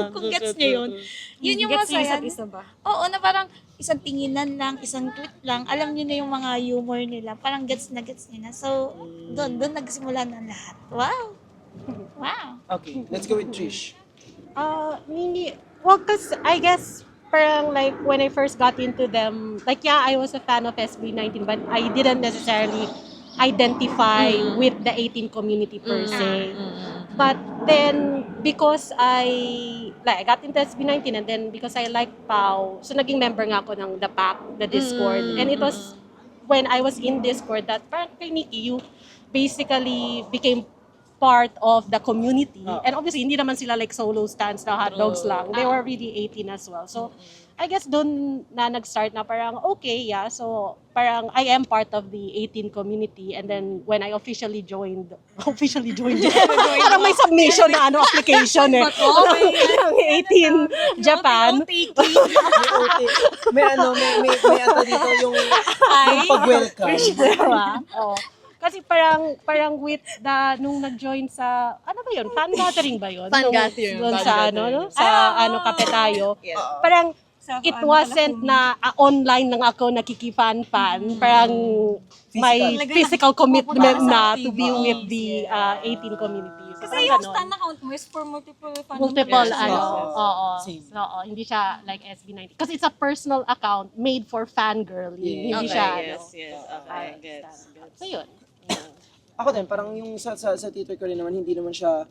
Speaker 8: Kung gets niyo yun. Yun yung
Speaker 4: Gets niyo
Speaker 8: masaya.
Speaker 4: isa't isa ba?
Speaker 8: Oo, na parang isang tinginan lang, isang tweet lang, alam niyo na yung mga humor nila. Parang gets nila. So, doon nagsimula na lahat. Wow! Wow!
Speaker 1: Okay, let's go with Trish.
Speaker 3: Well, because I guess parang like when I first got into them, like yeah, I was a fan of SB19, but I didn't necessarily identify with the 18 community per se. But then because I got into SB19 and then because I like Pau, so naging member nga ako ng the pack, the Discord. And it was when I was in Discord that parang kay Nikki, you basically became part of the community. And obviously, hindi naman sila like solo stands na hotdogs lang. They were really 18 as well. So, I guess doon na nag-start na parang, okay, yeah. So, parang I am part of the 18 community. And then, when I officially joined, parang may submission na application ng 18 Japan.
Speaker 1: May ano dito yung pag-welcome.
Speaker 3: Diba? Oo. Kasi parang with nung nag-join sa, ano ba yun? Fan gathering ba yun?
Speaker 5: Fan
Speaker 3: Nung-
Speaker 5: gathering.
Speaker 3: Doon
Speaker 5: Fan
Speaker 3: sa
Speaker 5: gathering.
Speaker 3: Kape tayo.
Speaker 5: Yes.
Speaker 3: Parang, it wasn't na online lang ako nakikifan-fan. Parang may physical commitment na to be with the 18 community. So,
Speaker 4: Kasi
Speaker 3: parang
Speaker 4: yung
Speaker 3: ganon.
Speaker 4: stand account mo is for multiple fandom.
Speaker 3: Multiple,
Speaker 1: Yes,
Speaker 3: ano.
Speaker 1: yes.
Speaker 3: Oo.
Speaker 1: Same.
Speaker 3: Oo, hindi siya like SB19. Kasi it's a personal account made for fangirling.
Speaker 1: Yeah.
Speaker 3: Hindi
Speaker 5: Okay,
Speaker 3: siya,
Speaker 5: yes, yes. Okay, gets.
Speaker 3: So, yun.
Speaker 1: Ako din, parang yung sa Twitter ko rin naman, hindi naman siya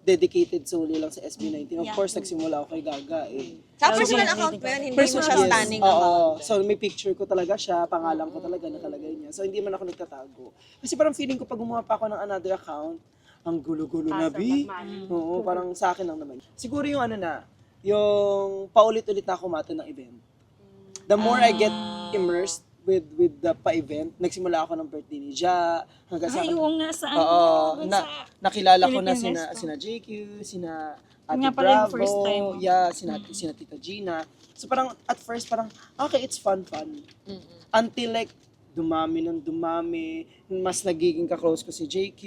Speaker 1: dedicated solely lang sa SB19. Of course, nagsimula ako kay Gaga eh.
Speaker 5: Sa
Speaker 1: So,
Speaker 5: personal
Speaker 1: may-
Speaker 5: account mo yan, hindi mo siya
Speaker 1: Yes.
Speaker 5: standing
Speaker 1: Oo.
Speaker 5: account.
Speaker 1: So may picture ko talaga siya, pangalan ko talaga nakalagay niya. So hindi man ako nagtatago. Kasi parang feeling ko pag gumawa pa ako ng another account, ang gulo-gulo na, Bi. Oo, parang sa akin lang naman. Siguro yung yung paulit-ulit na ako mato ng event. The more I get immersed with the pa-event, nagsimula ako ng birthday ni Ja, hanggang sa...
Speaker 4: nga sa
Speaker 1: Oo, nakilala ko na
Speaker 4: Philippine
Speaker 1: sina JQ, sina Ate
Speaker 4: Nga pala yung
Speaker 1: Bravo,
Speaker 4: first time.
Speaker 1: yeah, sina Tita Gina. So parang at first parang okay, it's fun. Until like dumami, mas nagiging ka-close ko si JQ,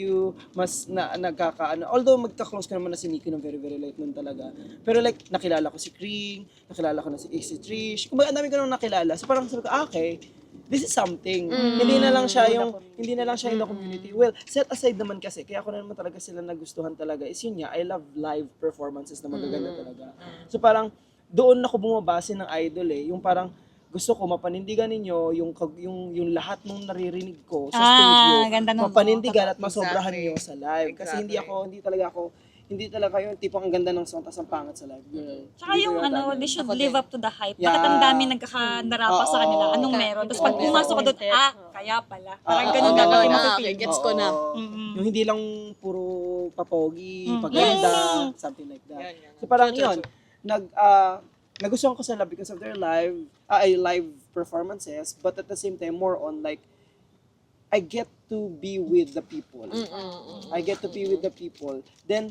Speaker 1: mas nagkakaano. Although magka-close ko naman na si Nico ng very very late nun talaga. Pero like nakilala ko si Kring, nakilala ko na si Trish. Kumbaga ang dami ko nang nakilala. So parang sabi ko, okay, this is something. Hindi na lang siya in the community. Well, set aside naman kasi, kaya ako na naman talaga sila nagustuhan talaga, is yun nga, I love live performances na magaganda talaga. So parang, doon ako bumabase ng idol eh, yung parang, gusto ko mapanindigan ninyo yung lahat ng naririnig ko sa studio,
Speaker 4: ganda nun.
Speaker 1: mapanindigan at masobrahan niyo sa live. Kasi
Speaker 5: Exactly.
Speaker 1: hindi talaga yung tipong ang ganda ng song tas ang pangat sa live.
Speaker 4: Tsaka yung they should
Speaker 5: Ako
Speaker 4: live
Speaker 5: din.
Speaker 4: up to the hype.
Speaker 1: Yeah.
Speaker 4: Bakit ang dami nagkakandarapa sa kanila? Anong meron? Tapos pag pumasok ka doon, kaya pala. Parang ganun
Speaker 1: Oo.
Speaker 4: gagawin mo.
Speaker 5: Okay, gets ko na.
Speaker 1: Yung hindi lang puro papogi, paganda, something like that. So parang yun, nagustuhan ko sila because of their live performances, but at the same time, more on like, I get to be with the people. I get to be with the people. Then,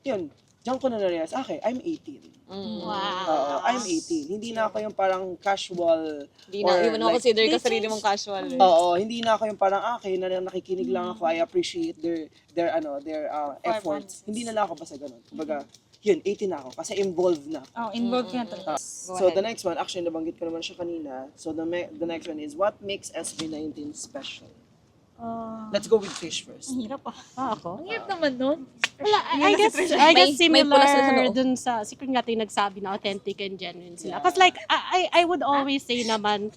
Speaker 1: yun, diyan ko na na-realize, okay, I'm 18.
Speaker 3: Wow.
Speaker 1: I'm 18. Hindi na ako yung parang casual.
Speaker 5: Hindi na, even ako consider ka sarili mong casual.
Speaker 1: Oo, hindi na ako yung parang okay na nakikinig lang ako. I appreciate their efforts. Hindi na lang ako basta ganun. Kumbaga, yun, 18 na ako kasi involved na.
Speaker 4: Involved ka na talaga.
Speaker 1: So the next one, actually nabanggit ko naman siya kanina. So the next one is what makes SB19 special? Let's go with Fish first.
Speaker 4: Ang hirap
Speaker 3: Ako?
Speaker 8: Ang hirap naman nun.
Speaker 3: Wala, I guess
Speaker 5: may pula sila sa
Speaker 3: similar
Speaker 5: noo.
Speaker 3: dun sa, si Kring natin nagsabi na authentic and genuine sila. Because like, I would always say naman,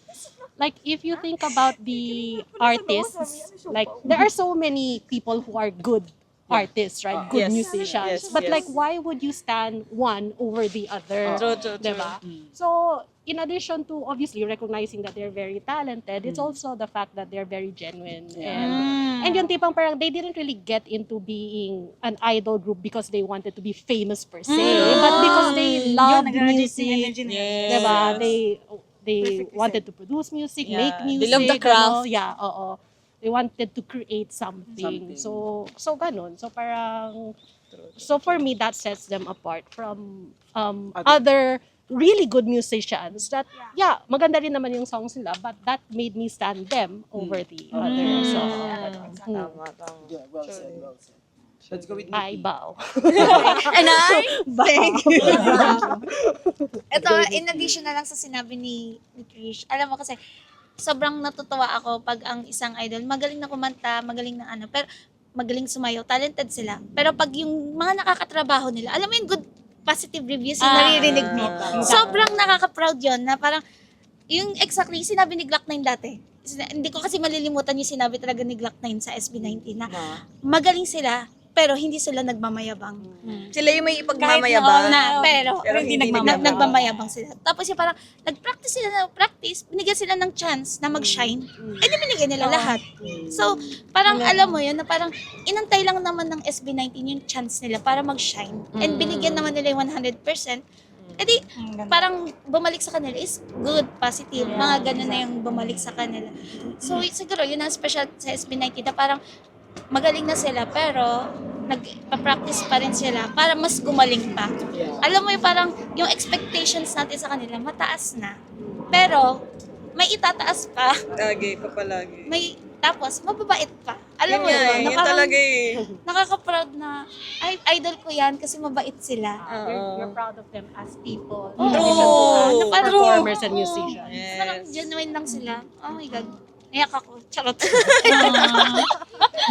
Speaker 3: like, if you think about the artists, like, there are so many people who are good artists, right? Good
Speaker 5: Yes.
Speaker 3: musicians.
Speaker 5: Yes,
Speaker 3: But
Speaker 5: yes.
Speaker 3: like, why would you stand one over the other?
Speaker 5: True.
Speaker 3: Diba? So, in addition to obviously recognizing that they're very talented, it's also the fact that they're very genuine. And yung tipong parang they didn't really get into being an idol group because they wanted to be famous per se, but because they loved music. Diba? They wanted to produce music,
Speaker 5: Yeah.
Speaker 3: make music.
Speaker 5: They love the craft.
Speaker 3: Ano, yeah, oo. They wanted to create something. So ganun. So parang, so for me, that sets them apart from other really good musicians that, yeah, maganda rin naman yung songs nila, but that made me stand them over the others. So,
Speaker 5: Tama.
Speaker 1: Yeah, well said. Let's go with
Speaker 3: I
Speaker 1: Nikki.
Speaker 3: bow.
Speaker 5: And I?
Speaker 8: Thank you. Ito, in addition na lang sa sinabi ni Trish, alam mo kasi, sobrang natutuwa ako pag ang isang idol, magaling na kumanta, magaling na ano, pero magaling sumayaw, talented sila. Pero pag yung mga nakakatrabaho nila, alam mo yung good positive reviews yung naririnig mo. Sobrang nakaka-proud yun na parang, yung exactly, sinabi ni Glock 9 dati. Hindi ko kasi malilimutan yung sinabi talaga ni Glock 9 sa SB19 na magaling sila, pero hindi sila nagmamayabang.
Speaker 6: Sila yung may ipagmamayabang.
Speaker 8: Pero
Speaker 6: hindi
Speaker 8: nagmamayabang sila. Tapos yung parang nag-practice sila ng practice, binigyan sila ng chance na mag-shine. Eh di binigyan nila lahat. So, parang alam mo yun, na parang inantay lang naman ng SB19 yung chance nila para mag-shine. And binigyan naman nila yung 100%. Eh di, parang bumalik sa kanila is good, positive. Mga ganun na yung bumalik sa kanila. So, siguro, yun ang special sa SB19 na parang magaling na sila pero nagpa-practice pa rin sila para mas gumaling pa. Alam mo yung parang yung expectations natin sa kanila mataas na. Pero may itataas pa.
Speaker 6: Lagi pa palagi.
Speaker 8: May tapos mababait pa. Alam mo
Speaker 6: Yun nga
Speaker 8: yun,
Speaker 6: eh,
Speaker 8: na
Speaker 6: yun
Speaker 8: parang
Speaker 6: talaga eh.
Speaker 8: nakaka-proud na ay idol ko yan kasi mabait sila.
Speaker 3: You're proud of them as people.
Speaker 8: Oo.
Speaker 3: In addition to
Speaker 8: Na parang-
Speaker 3: performers and musicians.
Speaker 8: Parang genuine lang sila. Oh my God. Iyak ako. Charot.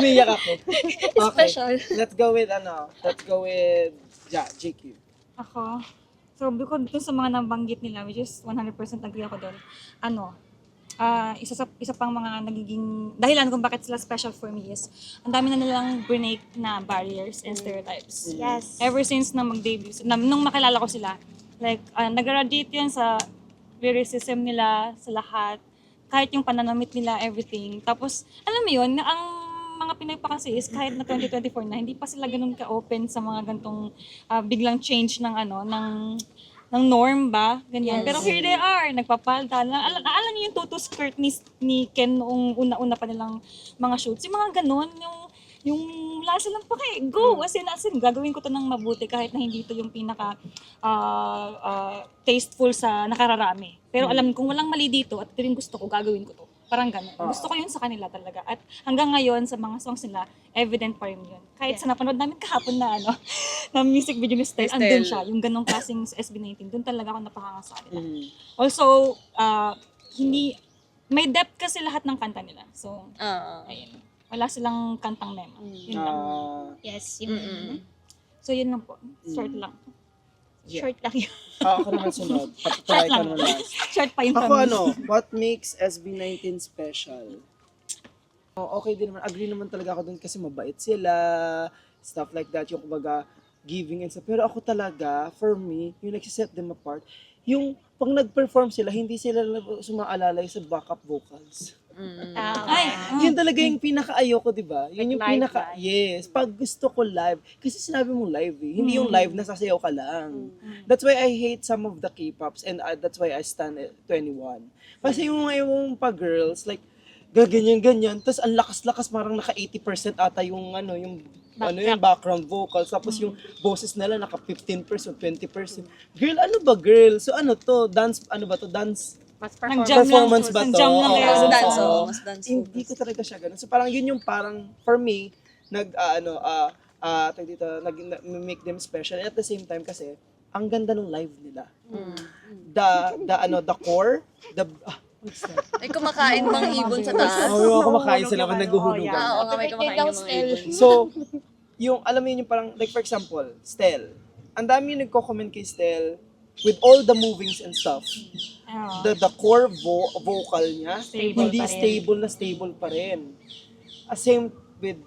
Speaker 1: Umiyak ako. Okay.
Speaker 8: Special.
Speaker 1: Let's go with JQ.
Speaker 4: Ako, so bukod dun sa mga nabanggit nila, which is 100% agree ako doon, isa pang mga nagiging dahilan kung bakit sila special for me is ang dami na nilang break na barriers and stereotypes.
Speaker 8: Yes.
Speaker 4: Ever since na mag-debut, nung makilala ko sila, like, nag-radiate yun sa lyricism nila, sa lahat, kahit yung pananamit nila, everything. Tapos, alam mo yun, ang mga Pinoy pa kasi is kahit na 2024 na, hindi pa sila ganun ka-open sa mga gantong biglang change ng ng norm ba? Ganyan. Pero here they are, nagpapalda. Alam niyo yung tutu skirt ni Ken noong una-una pa nilang mga shoots. Yung mga ganun, yung lasa lang pa kay go as in gagawin ko to ng mabuti kahit na hindi to yung pinaka tasteful sa nakararami, pero alam kung walang mali dito at ito rin gusto ko, gagawin ko to, parang gano'n. Gusto ko yun sa kanila talaga at hanggang ngayon sa mga songs nila evident pa rin yun kahit sa napanood namin kahapon na na music video ni Style, andun siya yung ganong klaseng SB19, dun talaga ako napakanga sa kanila. Also hindi may depth kasi lahat ng kanta nila, so ayun. Wala silang kantang mema. Yun lang.
Speaker 8: Yes. Yun.
Speaker 4: So, yun lang po. Short lang.
Speaker 8: Short lang yun.
Speaker 1: Ako naman sunod. Patry ka naman last.
Speaker 4: Short pa yung
Speaker 1: Ako what makes SB19 special? Okay din naman. Agree naman talaga ako dun kasi mabait sila. Stuff like that. Yung kumbaga giving and stuff. Pero ako talaga, for me, yung nagsiset them apart, yung pag nag-perform sila, hindi sila sumaalalay sa backup vocals. Yun talaga yung pinaka-ayoko, di ba? Yun yung pinaka, yes. Pag gusto ko live, kasi sinabi mo live eh. Hindi yung live na sasayaw ka lang. That's why I hate some of the K-pops and that's why I stand at 21. Kasi yung mga pa-girls, like, ganyan-ganyan, tapos ang lakas-lakas, parang naka 80% ata yung yung background vocals, tapos yung boses nila naka 15%, 20%. Girl, ano ba girl? So ano to? Dance, dance? Performance ba to?
Speaker 4: Nag-jam lang
Speaker 1: Oo.
Speaker 4: kayo.
Speaker 6: Mas dance.
Speaker 1: Hindi ko talaga siya ganun. So parang yun yung parang, for me, make them special. And at the same time kasi, ang ganda ng live nila. The core,
Speaker 6: May kumakain bang ibon sa taas?
Speaker 1: Oo, kumakain sila pag naghuhulugan.
Speaker 6: Oo nga, may kumakain ng mga ibon.
Speaker 1: So, yung, alam mo yun, yung parang, like for example, Stel. Ang dami yung nagko-comment kay Stel with all the movings and stuff. The core vocal niya, hindi stable pa rin. Same with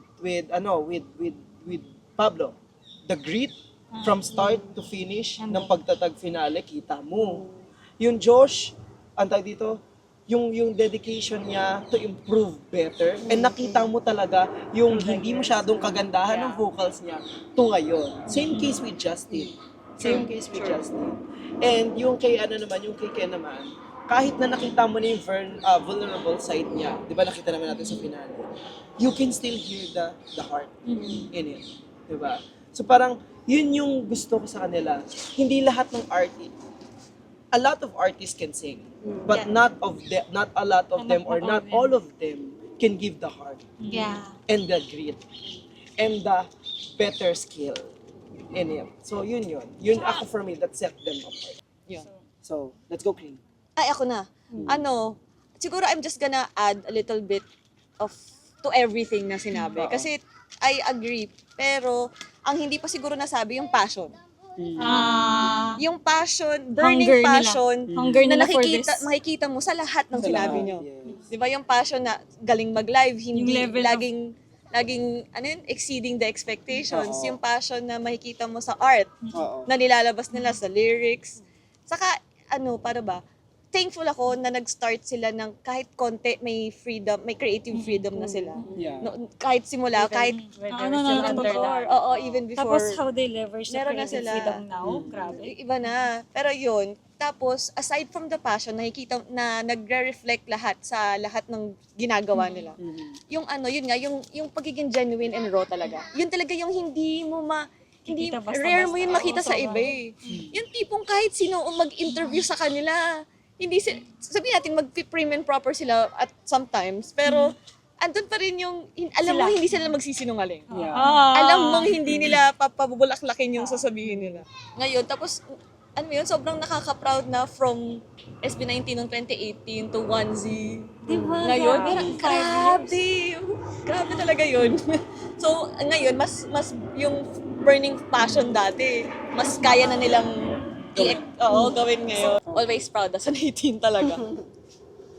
Speaker 1: Pablo. The grit from start to finish ng pagtatag finale, kita mo. Yung Josh, ang tag dito, yung dedication niya to improve better, and nakita mo talaga yung hindi masyadong kagandahan ng vocals niya to ngayon. Same case with Justin. And yung kay Ken naman, kahit na nakita mo na yung vulnerable side niya, di ba nakita naman natin sa finale, you can still hear the heart in it. Di ba? So parang, yun yung gusto ko sa kanila. Hindi lahat ng a lot of artists can sing, but not a lot of them or not all of them can give the heart and the grit and the better skill in it. So yun. Yun ako for me that set them apart. So let's go clean.
Speaker 6: Ay, ako na. Siguro I'm just gonna add a little bit to everything na sinabi. Kasi I agree. Pero ang hindi pa siguro nasabi yung passion. Yung passion, burning passion na makikita mo sa lahat ng sinabi nyo.
Speaker 1: Yes.
Speaker 6: Di ba yung passion na galing mag-live, hindi
Speaker 4: Yung level
Speaker 6: laging laging, exceeding the expectations.
Speaker 1: Oo.
Speaker 6: Yung passion na makikita mo sa art,
Speaker 1: Oo.
Speaker 6: na nilalabas nila sa lyrics. Saka, para ba, thankful ako na nag-start sila ng kahit konti may freedom, may creative freedom na sila.
Speaker 1: Yeah.
Speaker 6: No, kahit simula, kahit
Speaker 3: When they
Speaker 4: Ano
Speaker 3: were
Speaker 4: na
Speaker 3: still
Speaker 4: lang
Speaker 3: under
Speaker 6: before,
Speaker 3: that.
Speaker 6: oo, even before.
Speaker 4: Tapos how they leverage the
Speaker 6: Meron na
Speaker 4: creative
Speaker 6: sila.
Speaker 4: freedom now. Grabe.
Speaker 6: Iba na. Pero yun, tapos aside from the passion, nakikita na nagre-reflect lahat sa lahat ng ginagawa nila. Yung yun nga, yung pagiging genuine and raw talaga. Yun talaga yung hindi mo hindi
Speaker 4: Kikita basta-basta.
Speaker 6: rare mo yun makita
Speaker 4: Oo,
Speaker 6: sa
Speaker 4: sobra.
Speaker 6: iba eh. Yung tipong kahit sino ang mag-interview sa kanila, hindi sabihin natin mag-prim and proper sila at sometimes, pero andun pa rin yung, alam mo, hindi sila magsisinungaling.
Speaker 1: Yeah.
Speaker 6: Alam mong hindi nila papabulaklakin yung sasabihin nila. Ngayon, tapos, sobrang nakaka-proud na from SB19 noong 2018 to 1Z.
Speaker 4: Diba?
Speaker 6: Ngayon,
Speaker 4: Grabe.
Speaker 6: grabe talaga yun. So, ngayon, mas yung burning passion dati, mas kaya na nilang gawin ngayon. Always proud as an 18 talaga.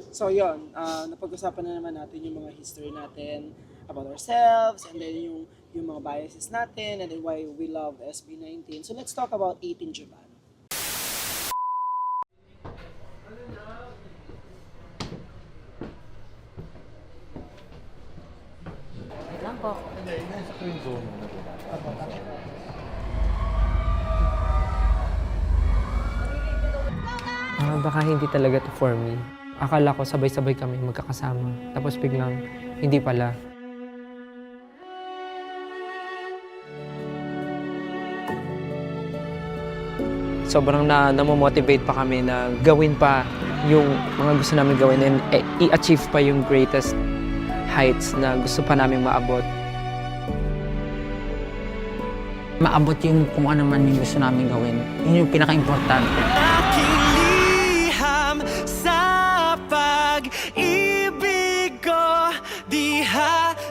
Speaker 1: So yun, napag-usapan na naman natin yung mga history natin about ourselves, and then yung mga biases natin, and then why we love SB19. So let's talk about 18 Japan.
Speaker 9: Baka hindi talaga to for me. Akala ko sabay-sabay kami magkakasama. Tapos biglang, hindi pala. Sobrang namomotivate pa kami na gawin pa yung mga gusto namin gawin and i-achieve pa yung greatest heights na gusto pa namin maabot.
Speaker 10: Maabot yung kung ano man yung gusto namin gawin. Yun yung pinaka-importante.
Speaker 7: Aking liham sa pag-ibig ko, di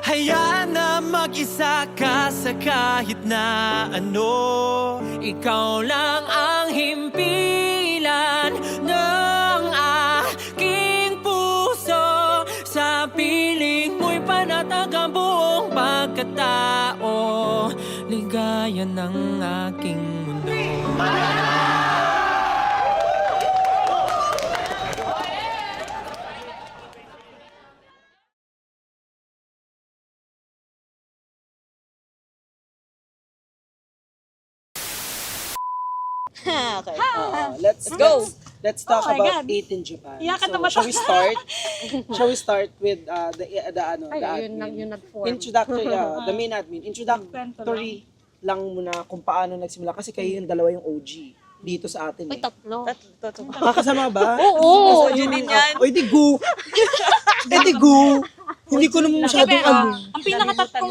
Speaker 7: hayaan na mag-isa ka sa kahit na ano. Ikaw lang ang himpilan ng aking puso. Sa piling mo'y panatag ang buong pagkatao. Ligaya ng aking mundo.
Speaker 6: Okay.
Speaker 1: Let's
Speaker 6: go.
Speaker 1: Let's talk
Speaker 4: Oh my
Speaker 1: about
Speaker 4: God.
Speaker 1: 18 Japan.
Speaker 4: Iyakan na
Speaker 1: So,
Speaker 4: mata.
Speaker 1: shall we start with the
Speaker 3: Ay, yun
Speaker 1: admin?
Speaker 3: nag-form.
Speaker 1: Introductory, the main admin. Introductory lang muna kung paano nagsimula kasi kayo yung dalawa yung OG dito sa atin.
Speaker 8: Uy,
Speaker 1: Eh.
Speaker 8: tatlo.
Speaker 1: Makakasama ba?
Speaker 6: Oo, yun din yan.
Speaker 1: O, edi go! Edi go! Hindi ko naman masyadong
Speaker 4: Pero,
Speaker 1: ano.
Speaker 4: ang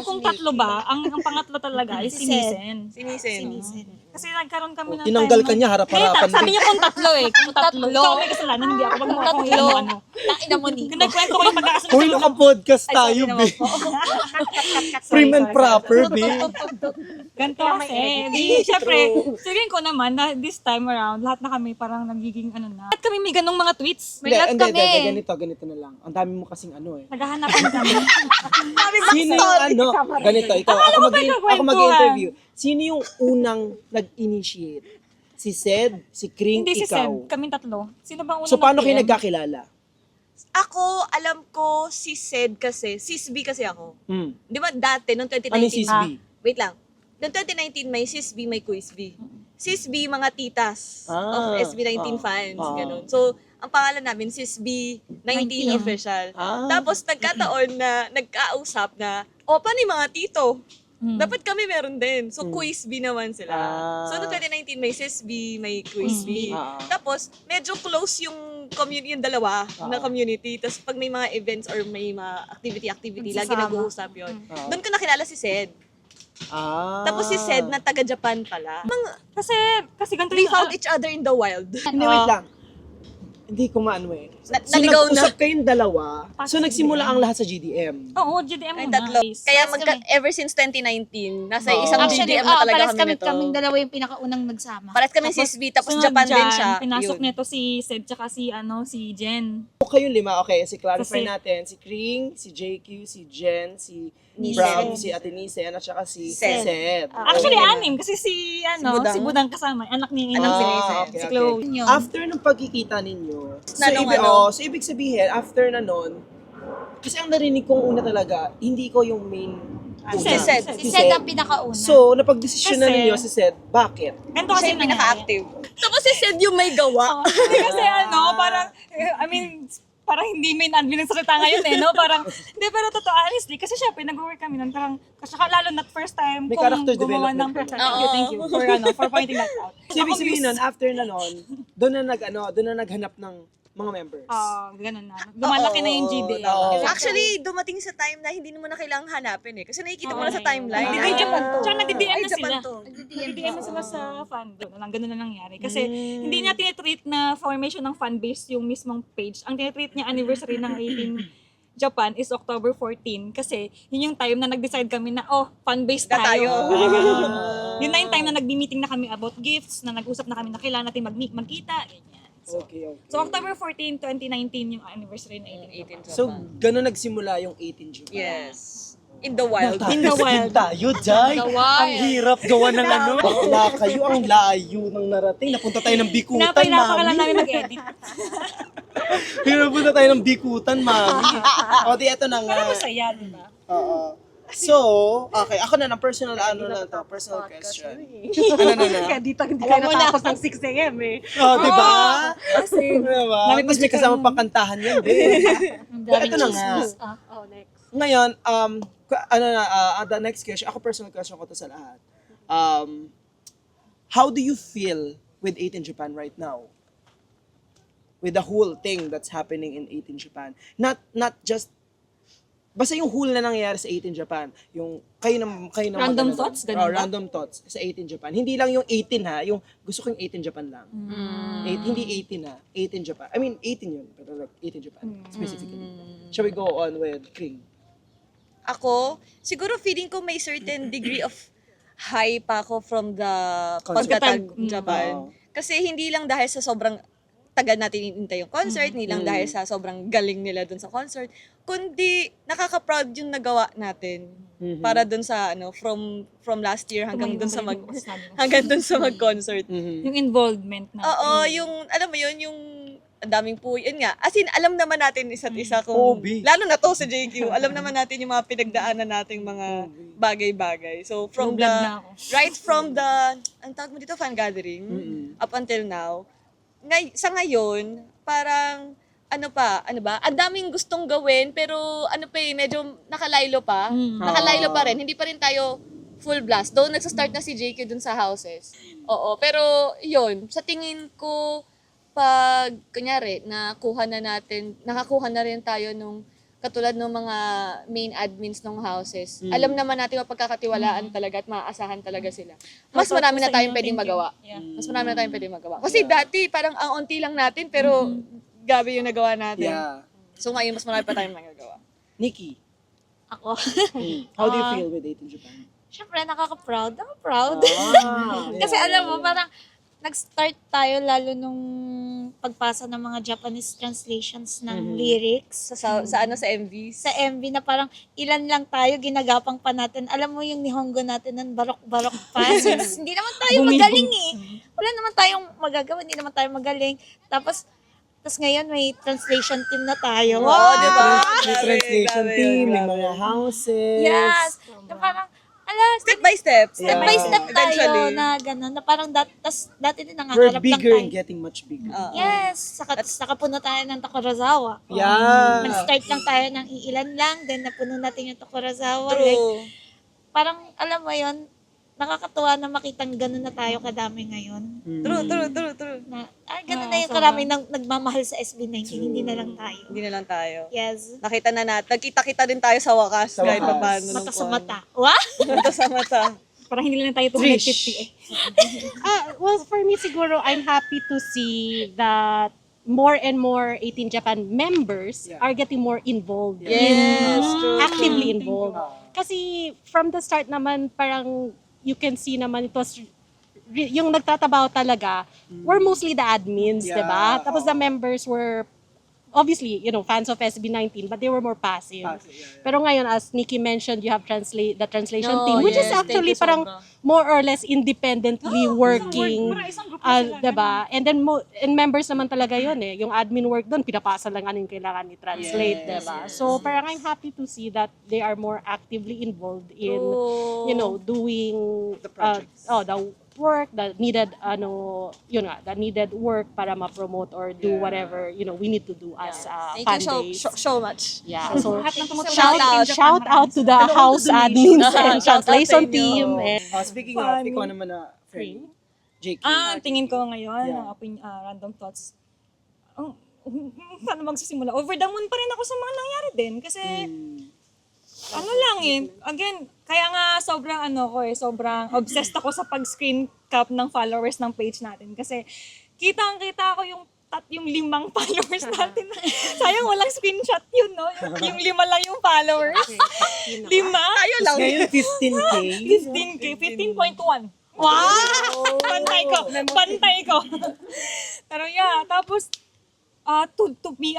Speaker 4: kung tatlo ba, ang pangatlo talaga is sinisen.
Speaker 6: Sinisen.
Speaker 4: Kasi nagkaroon kami ng
Speaker 1: Tinanggal
Speaker 4: time
Speaker 1: ka niya, harap-harapan.
Speaker 4: Sabi niya kung tatlo eh. Kung tatlo. Ikaw may kasalanan, hindi ako. Wag mo akong
Speaker 8: Tatlo.
Speaker 4: ano.
Speaker 8: Tangina mo, Nico.
Speaker 4: Kung nagkwento ko yung pagkakasunod
Speaker 1: Hoy, naka-podcast tayo, be. Prim and proper, be.
Speaker 4: Ganito kasi. Di, syempre, sabihin ko naman na this time around, lahat na kami parang nagiging ano na. Lahat kami may ganong mga tweets.
Speaker 8: May love kami.
Speaker 1: Ganito na lang. Ang dami mo kasing ano eh.
Speaker 4: Naghahanapan kami.
Speaker 1: Sino yung ganito, ikaw, ako
Speaker 4: kwentuhan.
Speaker 1: mag-interview. Sino yung unang nag-initiate? Si Sed, si Kring,
Speaker 4: Hindi si
Speaker 1: ikaw?
Speaker 4: Seb, kaming tatlo. Sino ba unang
Speaker 1: So, paano kayo
Speaker 4: nag-PM?
Speaker 1: nagkakilala?
Speaker 6: Ako, alam ko si Sed kasi, Sis B kasi ako.
Speaker 1: Hmm.
Speaker 6: Di ba dati, noong 2019?
Speaker 1: Ano yung Sis B?
Speaker 6: Wait lang. Noong 2019, may Sis B, may Quiz B. Sis B, mga titas of SB19 fans. Ganun. So, ang pangalan namin, Sis B, 19 official. Tapos, nagkataon na, nagkausap na, paano yung mga tito? Dapat kami meron din. So, Quiz B naman sila. So, noong 2019, may Sis B, may Quiz B. Tapos, medyo close yung yung dalawa na community. Tapos, pag may mga events or may mga activity, lagi
Speaker 4: Nagsasama.
Speaker 6: nag-uusap yun. Doon ko nakilala si Sed. Tapos si Sed na taga-Japan pala.
Speaker 4: Kasi ganito
Speaker 6: We
Speaker 4: yung-
Speaker 6: found each other in the wild.
Speaker 1: Hindi, wait lang. Hindi ko maano eh. So,
Speaker 6: Naligaw na.
Speaker 1: nag-usap kayong dalawa. So, nagsimula ang lahat sa GDM.
Speaker 4: Oo, GDM
Speaker 6: Ay,
Speaker 4: muna.
Speaker 6: tatlo. Kaya ever since 2019, nasa isang
Speaker 8: Actually,
Speaker 6: GDM na talaga
Speaker 8: pares
Speaker 6: kami
Speaker 8: kami,
Speaker 6: nito.
Speaker 8: kaming dalawa yung pinakaunang nagsama.
Speaker 6: Pares kami si SB, tapos
Speaker 4: Sunod
Speaker 6: Japan din
Speaker 4: dyan,
Speaker 6: siya.
Speaker 4: Pinasok
Speaker 6: Yun.
Speaker 4: nito si Seb tsaka si Jen.
Speaker 1: kayong 5, okay, clarify
Speaker 4: Kasi-
Speaker 1: natin. Si Kring, si JQ, si Jen, si
Speaker 2: Nisen.
Speaker 1: Brown, si Ate Nisen, at saka si
Speaker 2: Sed.
Speaker 1: Sed.
Speaker 4: Actually,
Speaker 1: Okay.
Speaker 4: 6 kasi si
Speaker 6: Budang.
Speaker 4: si Budang kasama, anak ni
Speaker 6: Anak si
Speaker 1: Ah,
Speaker 6: Nisen.
Speaker 1: okay,
Speaker 4: si
Speaker 1: okay.
Speaker 4: Chloe.
Speaker 2: Yun.
Speaker 1: After nung pagkikita ninyo, so,
Speaker 6: Na nung ano?
Speaker 1: so ibig sabihin, after na nun, kasi ang narinig kong una talaga, hindi ko yung main una.
Speaker 6: Si Sed.
Speaker 8: Si Sed ang pinakauna.
Speaker 1: So, napag-desisyon na
Speaker 4: Kasi-
Speaker 1: ninyo si Sed. Bakit?
Speaker 4: Ganito
Speaker 6: Kasi
Speaker 4: kasi
Speaker 6: yung pinaka-active. Tapos si Sed yung may gawa.
Speaker 4: Hindi kasi parang, I mean, parang hindi main admin ng salita ngayon no? Parang, hindi, pero totoo, honestly, kasi syempre, nag-work kami nun, parang, kasi lalo not first time,
Speaker 1: May
Speaker 4: kung
Speaker 1: character
Speaker 4: gumawa ng
Speaker 1: development.
Speaker 4: thank you for pointing that out.
Speaker 1: So, ibig sabihin nun, after na nun, doon na naghanap ng mga members.
Speaker 4: Ganun na. Lumalaki na yung GD.
Speaker 1: Oo.
Speaker 6: Actually, dumating sa time na hindi naman na kailangan hanapin eh. Kasi nakikita mo na sa timeline.
Speaker 4: Ay, Japan to. Tsaka nagdi-DM
Speaker 6: Ay,
Speaker 4: na
Speaker 6: Japan
Speaker 4: sila.
Speaker 6: to.
Speaker 4: Nagdi-DM na sila sa fan. Ganun na nangyari. Kasi hindi niya tinitreat na formation ng fan base yung mismong page. Ang tinitreat niya anniversary ng 18 Japan is October 14 kasi yun yung time na nag-decide kami na fan base
Speaker 6: Na
Speaker 4: tayo.
Speaker 6: tayo.
Speaker 4: Yun na yung time na nagbi-meeting na kami about gifts, na nag-usap na kami na kailangan natin magkita. Ganyan.
Speaker 1: Okay.
Speaker 4: So October 14, 2019 yung anniversary ng 18 Japan.
Speaker 1: So, gano'n nagsimula yung 18 Japan.
Speaker 6: Yes. In the wild.
Speaker 4: In the wild.
Speaker 1: Tayo, Jai.
Speaker 8: The wild.
Speaker 1: Ang hirap gawa ng ano. Bakla kayo, ang layo ng narating. Napunta tayo ng Bikutan,
Speaker 4: Napahirapan ka lang
Speaker 1: mami.
Speaker 4: namin mag-edit.
Speaker 1: Napunta tayo ng Bikutan, mami. O, di, eto na nga.
Speaker 4: Pero masaya, di ba?
Speaker 1: Oo. So, okay, ako na ng personal personal question.
Speaker 3: Kaya dito hindi kayo natapos ng 6 a.m. eh.
Speaker 1: Oh, di ba?
Speaker 4: Kasi,
Speaker 1: Diba? Tapos may kasama pakantahan yan, din. Ito na nga.
Speaker 3: Next.
Speaker 1: Ngayon, the next question, ako personal question ko to sa lahat. How do you feel with 18 Japan right now? With the whole thing that's happening in 18 Japan. Not just basta yung whole na nangyayari sa 18 Japan, yung kayo na
Speaker 4: Random thoughts? Ganun ba?
Speaker 1: random thoughts sa 18 Japan. Hindi lang yung 18 ha, yung gusto ko yung 18 Japan lang. Hindi 18 ha, 18 Japan. I mean 18 yun, pero like 18 Japan specifically. Shall we go on with Kring?
Speaker 6: Ako, siguro feeling ko may certain degree of high pa ako from the
Speaker 1: Concept.
Speaker 6: pagtatag Japan.
Speaker 1: Oo.
Speaker 6: Kasi hindi lang dahil sa sobrang tagal natin inintay yung concert, hindi lang dahil sa sobrang galing nila dun sa concert, kundi nakaka-proud yung nagawa natin para dun sa from last year hanggang dun sa mag-concert.
Speaker 4: yung involvement na.
Speaker 6: Oo, yung alam mo yun, yung ang daming po, yun nga. As in, alam naman natin isa't isa kung,
Speaker 1: Obi.
Speaker 6: lalo na to sa JQ, alam naman natin yung mga pinagdaanan nating mga bagay-bagay. So, from
Speaker 4: Blue blood na
Speaker 6: the,
Speaker 4: ako.
Speaker 6: right from the, ang tawag mo dito, fan gathering, up until now, sa ngayon, parang, ano ba, ang daming gustong gawin, pero medyo nakalaylo pa. Nakalaylo pa rin, hindi pa rin tayo full blast. Though nagsa-start na si JQ dun sa houses. Oo, pero yun, sa tingin ko, pag, kunyari, nakakuha na rin tayo nung, katulad ng mga main admins ng houses, alam naman natin mapagkakatiwalaan talaga at maaasahan talaga sila. Mas marami na tayong pwedeng magawa. Mas marami na tayong pwedeng magawa. Kasi dati, parang ang unti lang natin, pero gabi yung nagawa natin.
Speaker 1: Yeah.
Speaker 6: So ngayon, mas marami pa tayong magagawa.
Speaker 1: Nikki,
Speaker 8: Ako.
Speaker 1: how do you feel with 18 Japan?
Speaker 8: Siyempre, nakaka-proud. Ako proud.
Speaker 1: Yeah.
Speaker 8: Kasi alam mo, parang nag-start tayo lalo nung pagpasa ng mga Japanese translations ng lyrics.
Speaker 6: Sa MV.
Speaker 8: Sa MV na parang ilan lang tayo, ginagapang pa natin. Alam mo yung Nihongo natin ng barok-barok pa. Since hindi naman tayo magaling eh. Wala naman tayong magagawa, hindi naman tayo magaling. Tapos ngayon may translation team na tayo.
Speaker 6: Oo, di ba?
Speaker 1: May translation
Speaker 6: Grabe,
Speaker 1: team, may
Speaker 6: grabe.
Speaker 1: mga houses.
Speaker 8: Yes. Na parang,
Speaker 6: Step by step.
Speaker 8: step by step tayo
Speaker 6: Eventually.
Speaker 8: na gano'n. Na parang dati din
Speaker 1: We're
Speaker 8: nangangarap lang
Speaker 1: bigger
Speaker 8: tayo.
Speaker 1: and getting much bigger.
Speaker 8: Yes. Nakapuno tayo ng Tokorozawa.
Speaker 1: Yeah.
Speaker 8: Nag-start lang tayo ng iilan lang, then napuno natin yung Tokorozawa. Like,
Speaker 6: True.
Speaker 8: parang, alam mo yon nakakatuwa na makitang gano'n na tayo kadami ngayon.
Speaker 6: True.
Speaker 8: Na, gano'n na yung karami nang nagmamahal sa SB19, hindi na lang tayo.
Speaker 6: Hindi na lang tayo.
Speaker 8: Yes.
Speaker 6: Nagkita-kita din tayo sa wakas.
Speaker 1: Sa
Speaker 6: kahit
Speaker 1: wakas.
Speaker 6: pa paano.
Speaker 8: Mata sa mata. What?
Speaker 6: Mata sa mata.
Speaker 4: Parang hindi lang tayo 250 eh.
Speaker 3: Well, for me siguro, I'm happy to see that more and more 18 Japan members are getting more involved.
Speaker 6: Yes, true.
Speaker 3: Actively involved. Kasi from the start naman, parang you can see naman it was yung nagtatabaho talaga were mostly the admins,
Speaker 1: Yeah.
Speaker 3: diba? Tapos the members were obviously, fans of SB19, but they were more passive. Pero ngayon, as Nikki mentioned, you have the translation team, which is actually parang more or less independently working. Diba? And then, and members naman talaga yun eh. Yung admin work doon, pinapasa lang ano yung kailangan i-translate, diba? So, parang I'm happy to see that they are more actively involved in, doing
Speaker 1: The projects.
Speaker 3: the work, the needed the needed work para ma-promote or do whatever we need to do as
Speaker 5: Thank
Speaker 3: fan
Speaker 5: you
Speaker 3: base.
Speaker 5: so much.
Speaker 3: Yeah, so
Speaker 5: Shout
Speaker 3: out to the house admins and
Speaker 5: Shout out sa
Speaker 3: translation
Speaker 5: inyo.
Speaker 3: team.
Speaker 1: Speaking of, ikaw naman na friend. JK.
Speaker 6: Tingin ko ngayon, random thoughts. Paano magsisimula? Over the moon pa rin ako sa mga nangyari din. Kasi, again, kaya nga sobrang obsessed ako sa pag-screen cap ng followers ng page natin. Kasi, kitang-kita ko yung 5 followers natin. Sayang walang screenshot yun, no? Yung 5 lang yung followers. 5?
Speaker 5: Ayun lang.
Speaker 1: Ngayon, 15K.
Speaker 6: 15K, 15.1. Wow! Bantay ko. Pero yeah, tapos to be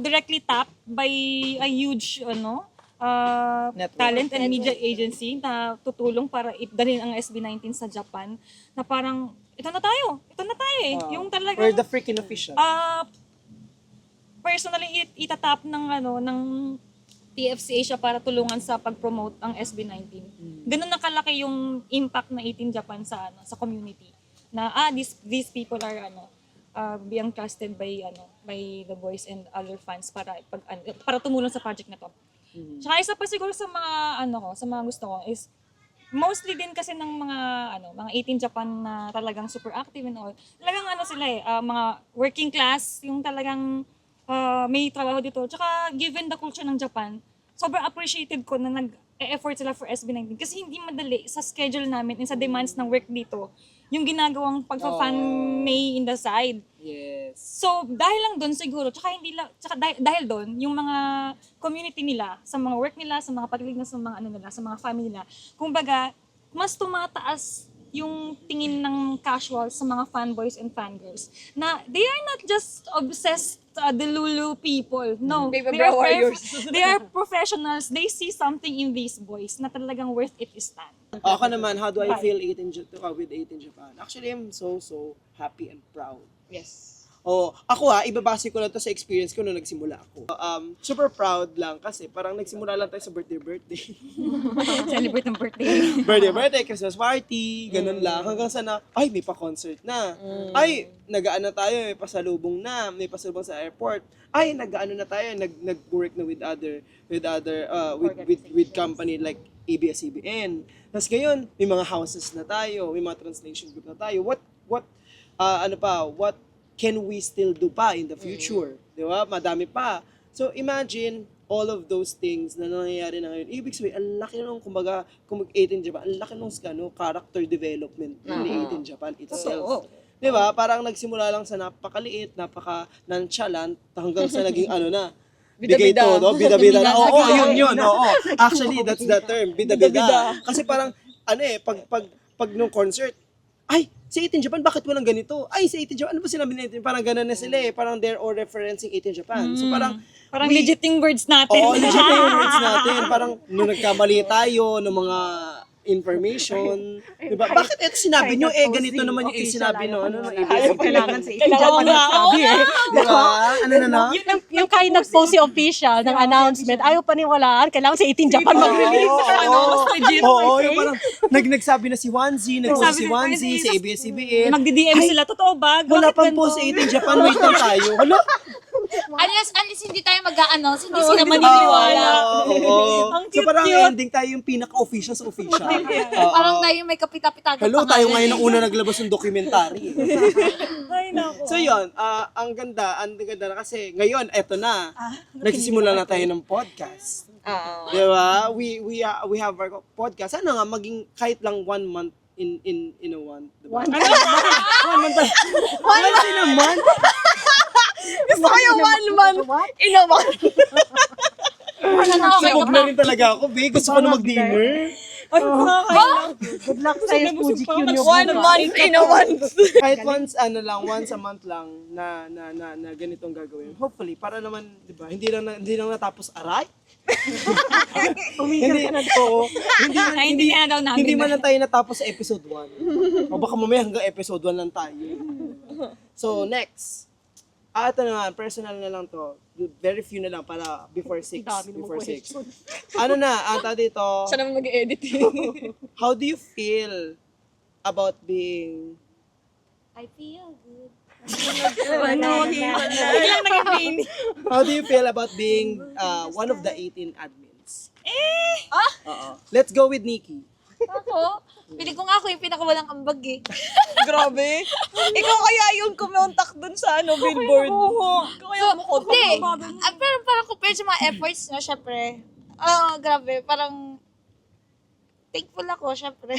Speaker 6: directly tapped by a huge talent and media agency na tutulong para dalhin ang SB19 sa Japan na parang ito na tayo eh. Yung talagang
Speaker 1: We're the freaking official.
Speaker 6: personally itatap ng TFC Asia para tulungan sa pag-promote ang SB19. Ganun na kalaki yung impact na 18 Japan sa community. Na these people are being trusted by the boys and other fans para tumulong sa project na to. Tsaka isa pa siguro sa mga gusto ko is mostly din kasi ng mga 18 Japan na talagang super active and all. Talagang sila mga working class, yung talagang may trabaho dito. Tsaka given the culture ng Japan, sobrang appreciated ko na nag-e-effort sila for SB19 kasi hindi madali sa schedule namin and sa demands ng work dito yung ginagawang pagpa-fan May in the side.
Speaker 1: Yes.
Speaker 6: So, dahil lang doon siguro, tsaka dahil doon, yung mga community nila, sa mga work nila, sa mga paglig na sa mga sa mga family nila, kumbaga, mas tumataas yung tingin ng casual sa mga fanboys and fangirls na they are not just obsessed Delulu people. No, they are professionals. They see something in these boys na talagang worth it is stand.
Speaker 1: Ako naman, how do I feel with 18 Japan? Actually, I'm so happy and proud.
Speaker 5: Yes.
Speaker 1: Ako ibabase ko lang to sa experience ko nung nagsimula ako. Super proud lang kasi parang nagsimula lang tayo sa birthday.
Speaker 6: Celebrate ng birthday.
Speaker 1: birthday, Christmas party, ganun lang. Hanggang sa may pa-concert na. Ay, nag-aano tayo, may pasalubong na, may pasalubong sa airport. Ay, nag-aano na tayo, nag-work na with company like ABS-CBN. Tapos ngayon, may mga houses na tayo, may mga translation group na tayo. What can we still do pa in the future? Di ba? Madami pa. So, imagine all of those things na nangyayari na ngayon. Ibig sabihin, ang laki nung, kumbaga, kung 18 Japan, ang laki nung character development ni 18 Japan itself. Di ba? Parang nagsimula lang sa napakaliit, napaka-nonchalant, hanggang sa naging bigay todo, bida-bida na. Yun. Actually, that's the term, bida-bida. Kasi parang, pag nung concert, ay, sa 18 Japan, bakit walang ganito? Ay, sa 18 Japan, ano ba sinabi na 18? Parang ganun na sila eh. Parang they're all referencing 18 Japan. So parang
Speaker 6: legit yung words natin.
Speaker 1: legit yung words natin. Parang nung nagkamali tayo ng mga information. Diba? Bakit ito sinabi nyo? Ganito naman yung sinabi no?
Speaker 3: Kailangan sa 18 Japan nagsabi eh.
Speaker 1: Diba?
Speaker 3: Yung kahit nag-post si official ng announcement, ayaw paniwalaan, kailangan sa 18 Japan mag-release.
Speaker 1: Yung parang nagsabi na si Wanzi, si ABS-CBN.
Speaker 6: Magdi-DM sila, totoo ba?
Speaker 1: Wala pang post sa 18 Japan, wait lang tayo.
Speaker 8: Unless hindi tayo mag-a-announce, hindi sila maniniwala.
Speaker 1: So parang ending tayo yung pinaka-official sa official.
Speaker 8: Parang tayo may kapita-pitagan
Speaker 1: Tayo ngayon ang una naglabas ng documentary.
Speaker 6: Ay, nako.
Speaker 1: So yun, ang ganda na kasi ngayon, eto na, nagsisimula na tayo ng podcast. Diba? We have our podcast. Sana nga, maging kahit lang 1 month in a month. Diba? 1 month? Once in a month?
Speaker 5: Gusto ko yung 1 month. Inaman.
Speaker 1: Sabog na rin talaga ako, babe. Gusto ko na mag-dinner.
Speaker 4: Ay, nakakaya.
Speaker 3: Good luck sa'yo, Fuji Q.
Speaker 5: One month in a month.
Speaker 1: Kahit once a month lang na ganitong gagawin. Hopefully para naman, 'di ba? Hindi lang natapos aray. Hindi oo.
Speaker 4: Naiintindihan daw namin.
Speaker 1: Hindi man lang tayo natapos sa episode 1. O baka mamaya hanggang episode 1 lang tayo. So next. Ito naman, personal na lang to. Very few na lang para before 6. Ano na, ata dito.
Speaker 5: Siya naman mag-edit.
Speaker 1: How do you feel about being
Speaker 8: I feel good.
Speaker 4: Biglang naging pain.
Speaker 1: How do you feel about being one of the 18 admins? Oo. Let's go with Nikki.
Speaker 8: Ako, pili ko nga ako yung pinakawalang ambag eh.
Speaker 5: Grabe. Ikaw kaya yung kumontak dun sa billboard. Ikaw kaya kumontak.
Speaker 8: Hindi. Pero parang compared sa mga efforts nyo, syempre. Grabe. Parang thankful ako, syempre.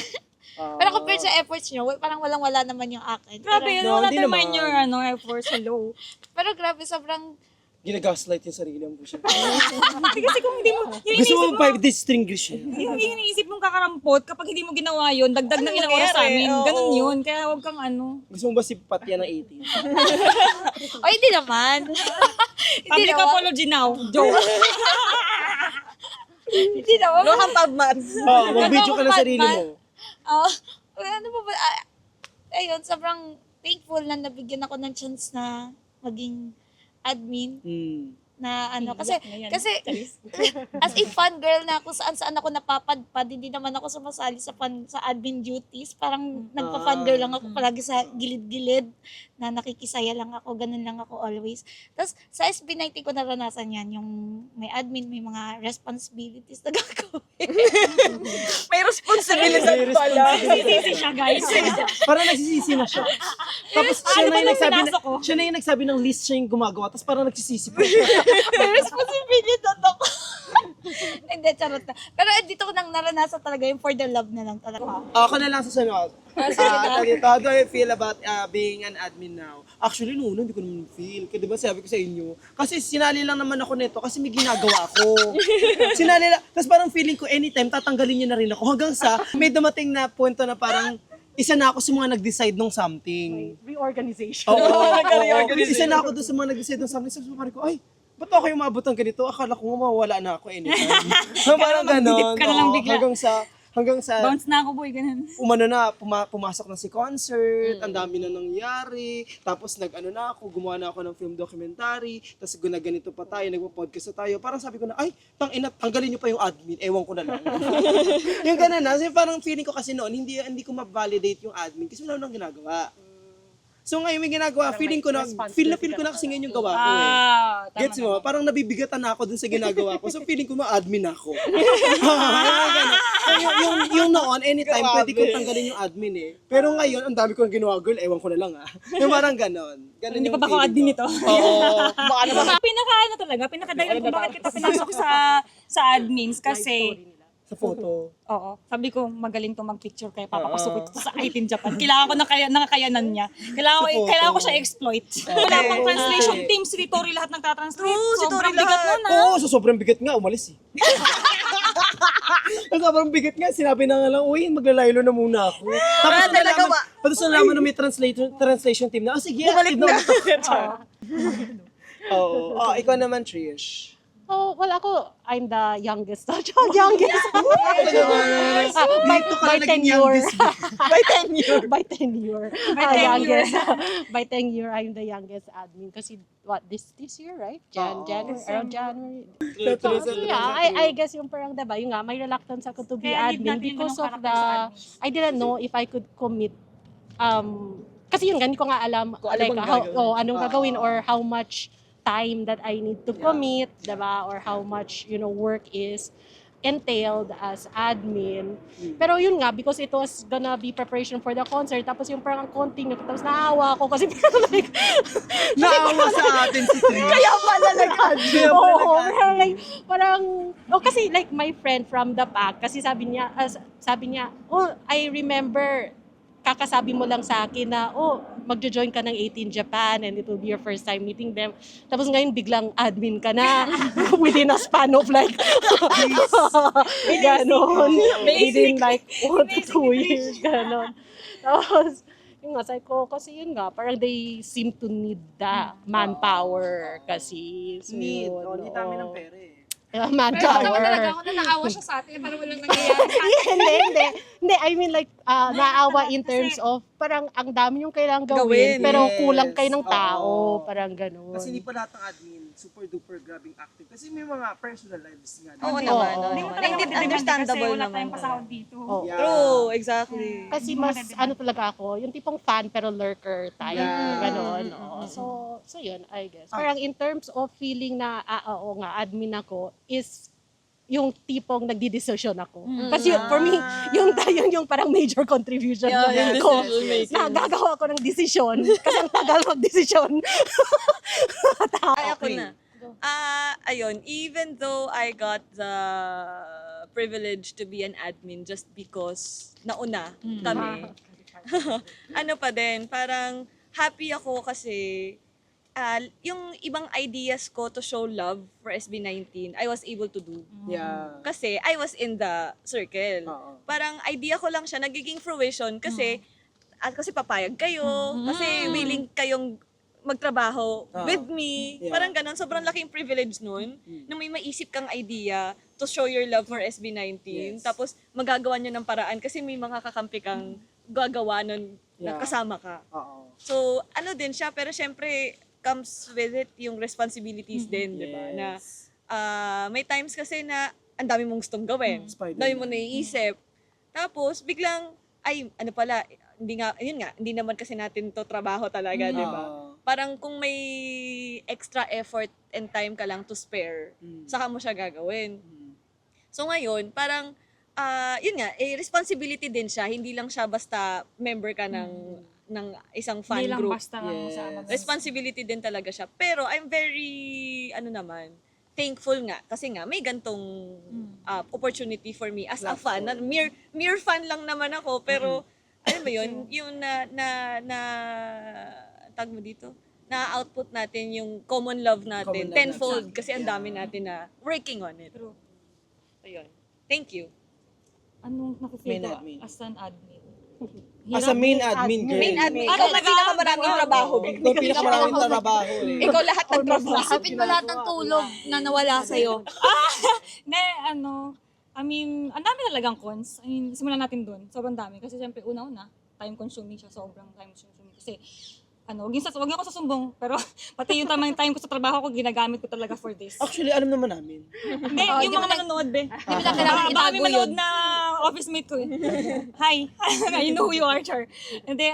Speaker 8: Pero compared sa efforts nyo, parang walang-wala naman yung akin.
Speaker 4: Grabe,
Speaker 8: Pero,
Speaker 4: yun
Speaker 1: No,
Speaker 4: wala
Speaker 1: hindi
Speaker 4: naman
Speaker 1: naman.
Speaker 4: your efforts sa low.
Speaker 8: pero grabe, sobrang
Speaker 1: Ginagaslight yung sarili mo siya.
Speaker 4: Kasi kung hindi mo, yung
Speaker 1: Gusto
Speaker 4: iniisip
Speaker 1: mo 5 distinguish siya.
Speaker 4: yung iniisip mong kakarampot, kapag hindi mo ginawa yun, dagdag ng ilang oras sa amin. Ganun yun. Kaya huwag kang
Speaker 1: Gusto mo ba sipat yan ng 18?
Speaker 8: o hindi naman. hindi
Speaker 4: Public
Speaker 8: naman.
Speaker 4: apology now. Joke.
Speaker 8: Hindi naman.
Speaker 5: Lohang pagmat.
Speaker 1: Oo, mag-video ka ng sarili mo.
Speaker 8: Ano ba ba? Ayun, sobrang thankful na nabigyan ako ng chance na maging admin na kasi as a fun girl na kung saan ako napapadpad, hindi naman ako sumasali sa admin duties, parang nagpa-fun girl lang ako palagi sa gilid-gilid na nakikisaya lang ako, ganun lang ako always. Tapos sa SB19 ko naranasan yan, yung may admin, may mga responsibilities na gagawin.
Speaker 5: May responsibilidad pala.
Speaker 4: Sisi siya, guys.
Speaker 1: Parang nagsisisi na siya. Tapos siya na yung nagsabi ng list siya yung gumagawa, tapos parang nagsisisi pa siya.
Speaker 8: May responsibilidad ako. Hindi, charot na. Pero dito ko nang naranasan talaga yung for the love na lang talaga.
Speaker 1: Ako na lang sa sunod. How do I feel about being an admin now? Actually, noon, hindi ko naman feel. Kaya diba sabi ko sa inyo, kasi sinali lang naman ako nito kasi may ginagawa ako. Sinali lang. Tapos parang feeling ko anytime, tatanggalin niyo na rin ako. Hanggang sa may dumating na punto na parang isa na ako sa mga nag-decide ng something.
Speaker 3: Reorganization.
Speaker 1: Oo. Isa na ako doon sa mga nag-decide ng something. Sabi ko, ay, ba't ako yung maabot ng ganito? Akala ko mawawala na ako anytime. So, parang ganon.
Speaker 4: ka na lang bigla.
Speaker 1: Hanggang sa
Speaker 4: Bounce na ako, boy. Ganun.
Speaker 1: umano na, pumasok na si concert, ang dami na nangyari, tapos na ako, gumawa na ako ng film documentary, tapos ganito pa tayo, nagpo-podcast na tayo. Parang sabi ko na, ay, tanggalin niyo pa yung admin, ewan ko na lang. Yung ganun na, kasi parang feeling ko kasi noon, hindi ko ma-validate yung admin kasi wala nang ginagawa. So ngayon may ginagawa, feel ko na kasi ngayon yung gawa ko eh. Gets mo? Parang nabibigatan na ako dun sa ginagawa ko. So feeling ko ma-admin ako. yung noon, anytime, pwede kong tanggalin yung admin eh. Pero ngayon, ang dami ko nang ginawa, girl, ewan ko na lang ah. Yung parang ganon.
Speaker 4: Hindi pa ba ako admin nito?
Speaker 1: Oo.
Speaker 5: Baka naman.
Speaker 4: Pinaka-dahilan kung bakit kita pinasok sa admins kasi
Speaker 1: Sa photo.
Speaker 4: oo, sabi ko magaling to mag-picture kaya papapasok ko sa IT in Japan. Kailangan ko ng kakayanan niya. Kailangan ko siya exploit. Wala pang translation team, si Tori lahat nagtatranslate. Sobrang bigat nun
Speaker 1: Oo, so sobrang bigat nga, umalis eh. Sobrang bigat nga, sinabi na nga lang, uy, maglalaylo na muna ako. Tapos nalaman na may translation team na, sige, bumalik na. Oo. Ikaw naman, Trish.
Speaker 3: Oh, well, I'm the youngest. Youngest. By tenure. By tenure. By tenure, I'm the youngest admin. Kasi, this year, right? January, around January. So, yeah, I guess yung parang, diba, yung nga, may reluctance ako to be admin because of I didn't know if I could commit, kasi yun, hindi ko nga alam, like, anong gagawin or how much time that I need to commit, diba? Or how much, work is entailed as admin. Pero yun nga, because it was gonna be preparation for the concert, tapos yung parang konting, tapos naawa ako kasi parang like,
Speaker 1: Naawa sa atin si Trish.
Speaker 3: kaya pala nag-admin. Kasi like my friend from the back, kasi sabi niya, I remember kakasabi mo lang sa akin na, oh, magjo-join ka ng 18 Japan and it will be your first time meeting them. Tapos ngayon biglang admin ka na within a span of like, ganon. Within like 1 to 2 years, ganon. Tapos, yung nga, sabi ko, kasi yun nga, parang they seem to need the manpower kasi. So,
Speaker 1: Need.
Speaker 3: yun,
Speaker 1: Need namin ng pera eh.
Speaker 8: Pero
Speaker 3: manpower.
Speaker 8: talaga ako na naawa siya sa atin, parang walang nangyayari sa atin.
Speaker 3: Hindi, I mean like, naawa in terms of, parang ang dami yung kailangang gawin, pero
Speaker 1: yes.
Speaker 3: kulang kayo ng tao,
Speaker 1: Oo.
Speaker 3: parang gano'n.
Speaker 1: Kasi hindi pa lahat ng admin super duper grabbing active. Kasi may mga personal lives nga.
Speaker 6: Oo
Speaker 3: Hindi.
Speaker 6: naman.
Speaker 3: Oo.
Speaker 6: oo
Speaker 3: Hindi
Speaker 6: naman.
Speaker 4: talaga
Speaker 6: Hindi,
Speaker 4: mapapaganda
Speaker 6: understandable
Speaker 4: kasi wala
Speaker 6: naman.
Speaker 4: tayong pasahod dito.
Speaker 3: Oo.
Speaker 1: Yeah.
Speaker 6: True, exactly.
Speaker 3: Kasi mas, ano talaga ako, yung tipong fan pero lurker type,
Speaker 1: Yeah.
Speaker 3: gano'n. Oo. So yun, I guess. Parang in terms of feeling na, oo nga, admin ako, is yung tipong nagdi-decision ako. Kasi for me, yung parang major contribution
Speaker 6: Yeah, yung
Speaker 3: ko,
Speaker 6: decision making.
Speaker 3: na gagawa ko ng desisyon. Kasi ang tagal mag-desisyon.
Speaker 6: Ay, ako na. Ayun, even though I got the privilege to be an admin just because nauna kami, ano pa din, parang happy ako kasi yung ibang ideas ko to show love for SB19, I was able to do.
Speaker 1: Yeah.
Speaker 6: Kasi I was in the circle.
Speaker 1: Oo.
Speaker 6: Parang idea ko lang siya, nagiging fruition kasi kasi papayag kayo, kasi willing kayong magtrabaho with me.
Speaker 1: Yeah.
Speaker 6: Parang ganun, sobrang laking privilege nun na may maisip kang idea to show your love for SB19.
Speaker 1: Yes.
Speaker 6: Tapos magagawa niyo ng paraan kasi may mga kakampi kang gagawa nun na
Speaker 1: Yeah.
Speaker 6: kasama ka.
Speaker 1: Oo.
Speaker 6: So, ano din siya, pero syempre, comes with it yung responsibilities din, di ba? Na may times kasi na ang dami mong gustong gawin.
Speaker 1: Spider-Man.
Speaker 6: Dami mo naiisip. Tapos, biglang, ay, ano pala, hindi naman kasi natin to trabaho talaga, di ba?
Speaker 1: Oo.
Speaker 6: Parang kung may extra effort and time ka lang to spare, saka mo siya gagawin. So ngayon, parang, yun nga, responsibility din siya. Hindi lang siya basta member ka ng isang fan
Speaker 4: Hindi lang
Speaker 6: group.
Speaker 4: basta lang sa ano.
Speaker 6: Responsibility din talaga siya. Pero I'm very, thankful nga. Kasi nga, may gantong opportunity for me as a fan. Na mere fan lang naman ako. Pero, ano ba yun? Yung tag mo dito? Na-output natin yung common love natin.
Speaker 1: Common love
Speaker 6: Tenfold.
Speaker 1: natin.
Speaker 6: Kasi ang dami natin na working on it.
Speaker 4: True.
Speaker 6: Ayun. Thank you.
Speaker 4: Anong nakifeel
Speaker 1: Main
Speaker 4: ko
Speaker 1: admin.
Speaker 4: as an admin?
Speaker 1: As a main admin girl.
Speaker 6: Main admin.
Speaker 4: Ah,
Speaker 6: Ikaw na
Speaker 4: talaga?
Speaker 6: pinakamaraming trabaho.
Speaker 1: Ikaw pinakamaraming trabaho eh.
Speaker 6: Ikaw lahat ng trabaho.
Speaker 8: Isipin mo lahat ng tulog na nawala sa'yo.
Speaker 4: Hindi, I mean, ang dami talagang cons. I mean, simulan natin dun. Sobrang dami. Kasi siyempre, una-una, time consuming siya. Sobrang time consuming. Kasi, wag niyo ako sasumbong. Pero, pati yung tamang time ko sa trabaho ko, ginagamit ko talaga for this.
Speaker 1: Actually, alam naman namin.
Speaker 4: Hindi, yung mga nanonood, be.
Speaker 8: Di ba lang kailangan
Speaker 4: Baka
Speaker 8: itago
Speaker 4: may manood
Speaker 8: yun?
Speaker 4: na office mate ko eh. Hi. You know who you are, Char. Hindi,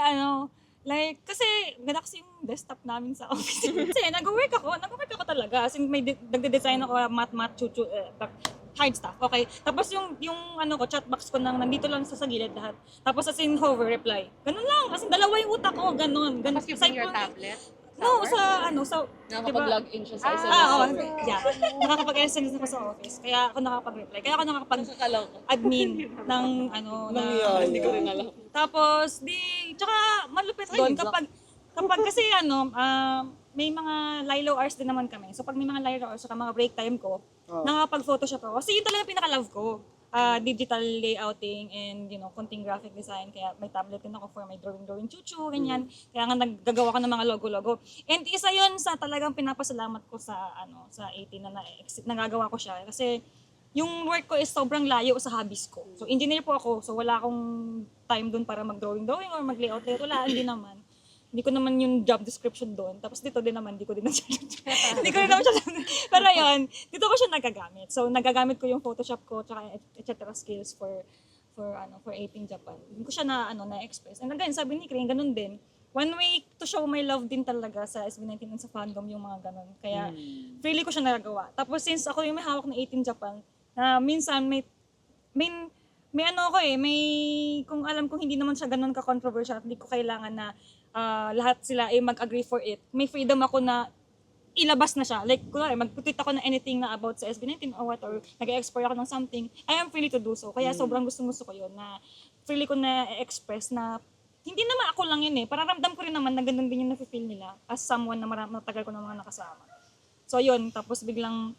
Speaker 4: like, kasi ganda kasi yung desktop namin sa office. Kasi nag-work ako talaga. As in, may nagde-design ako, mat, chuchu, hard stuff, okay? Tapos yung chat box ko nandito lang sa gilid lahat. Tapos as in hover, reply. Ganun lang, as in dalawa yung utak ko, ganun.
Speaker 3: Tapos you bring your tablet?
Speaker 4: No, sa
Speaker 6: Nakapag-log in siya sa isa.
Speaker 4: yeah. Nakakapag-SMS ako sa office. Kaya ako nakakapag-reply. Kaya ako
Speaker 6: Nakakaloka.
Speaker 4: admin ng
Speaker 6: Hindi ko rin alam.
Speaker 4: Tapos, tsaka malupit doon kapag kasi may mga Lilo hours din naman kami. So pag may mga Lilo hours, saka mga break time ko, nakapag-photoshop ako. Kasi yun talaga pinaka-love ko. Digital layouting and, konting graphic design. Kaya may tablet din ako for my drawing chuchu, ganyan. Kaya nga naggagawa ko ng mga logo-logo. And isa yun sa talagang pinapasalamat ko sa 18 na nagagawa ko siya. Kasi yung work ko is sobrang layo sa hobbies ko. So engineer po ako, so wala akong time dun para mag-drawing or mag-layout. Wala, hindi naman. Hindi ko naman yung job description doon. Tapos dito din naman, hindi ko rin naman siya. Pero yun, dito ko siya nagagamit. So nagagamit ko yung Photoshop ko, tsaka etc. skills for 18 Japan. Hindi ko siya na-express. And again, sabi ni Crane, ganun din. One way to show my love din talaga sa SB19 and sa fandom yung mga ganun. Kaya freely ko siya nagagawa. Tapos since ako yung may hawak ng 18 Japan, minsan may kung alam kong hindi naman siya ganun ka-controversial, hindi ko kailangan na lahat sila ay mag-agree for it. May freedom ako na ilabas na siya. Like, kunwari, mag-tweet ako na anything na about sa SB19 or what, or nag-explore ako ng something, I am free to do so. Kaya sobrang gusto ko yun, na freely ko na express na hindi naman ako lang yun eh. Parang ramdam ko rin naman na ganun din yung nafe-feel nila as someone na matagal ko na mga nakasama. So yun, tapos biglang,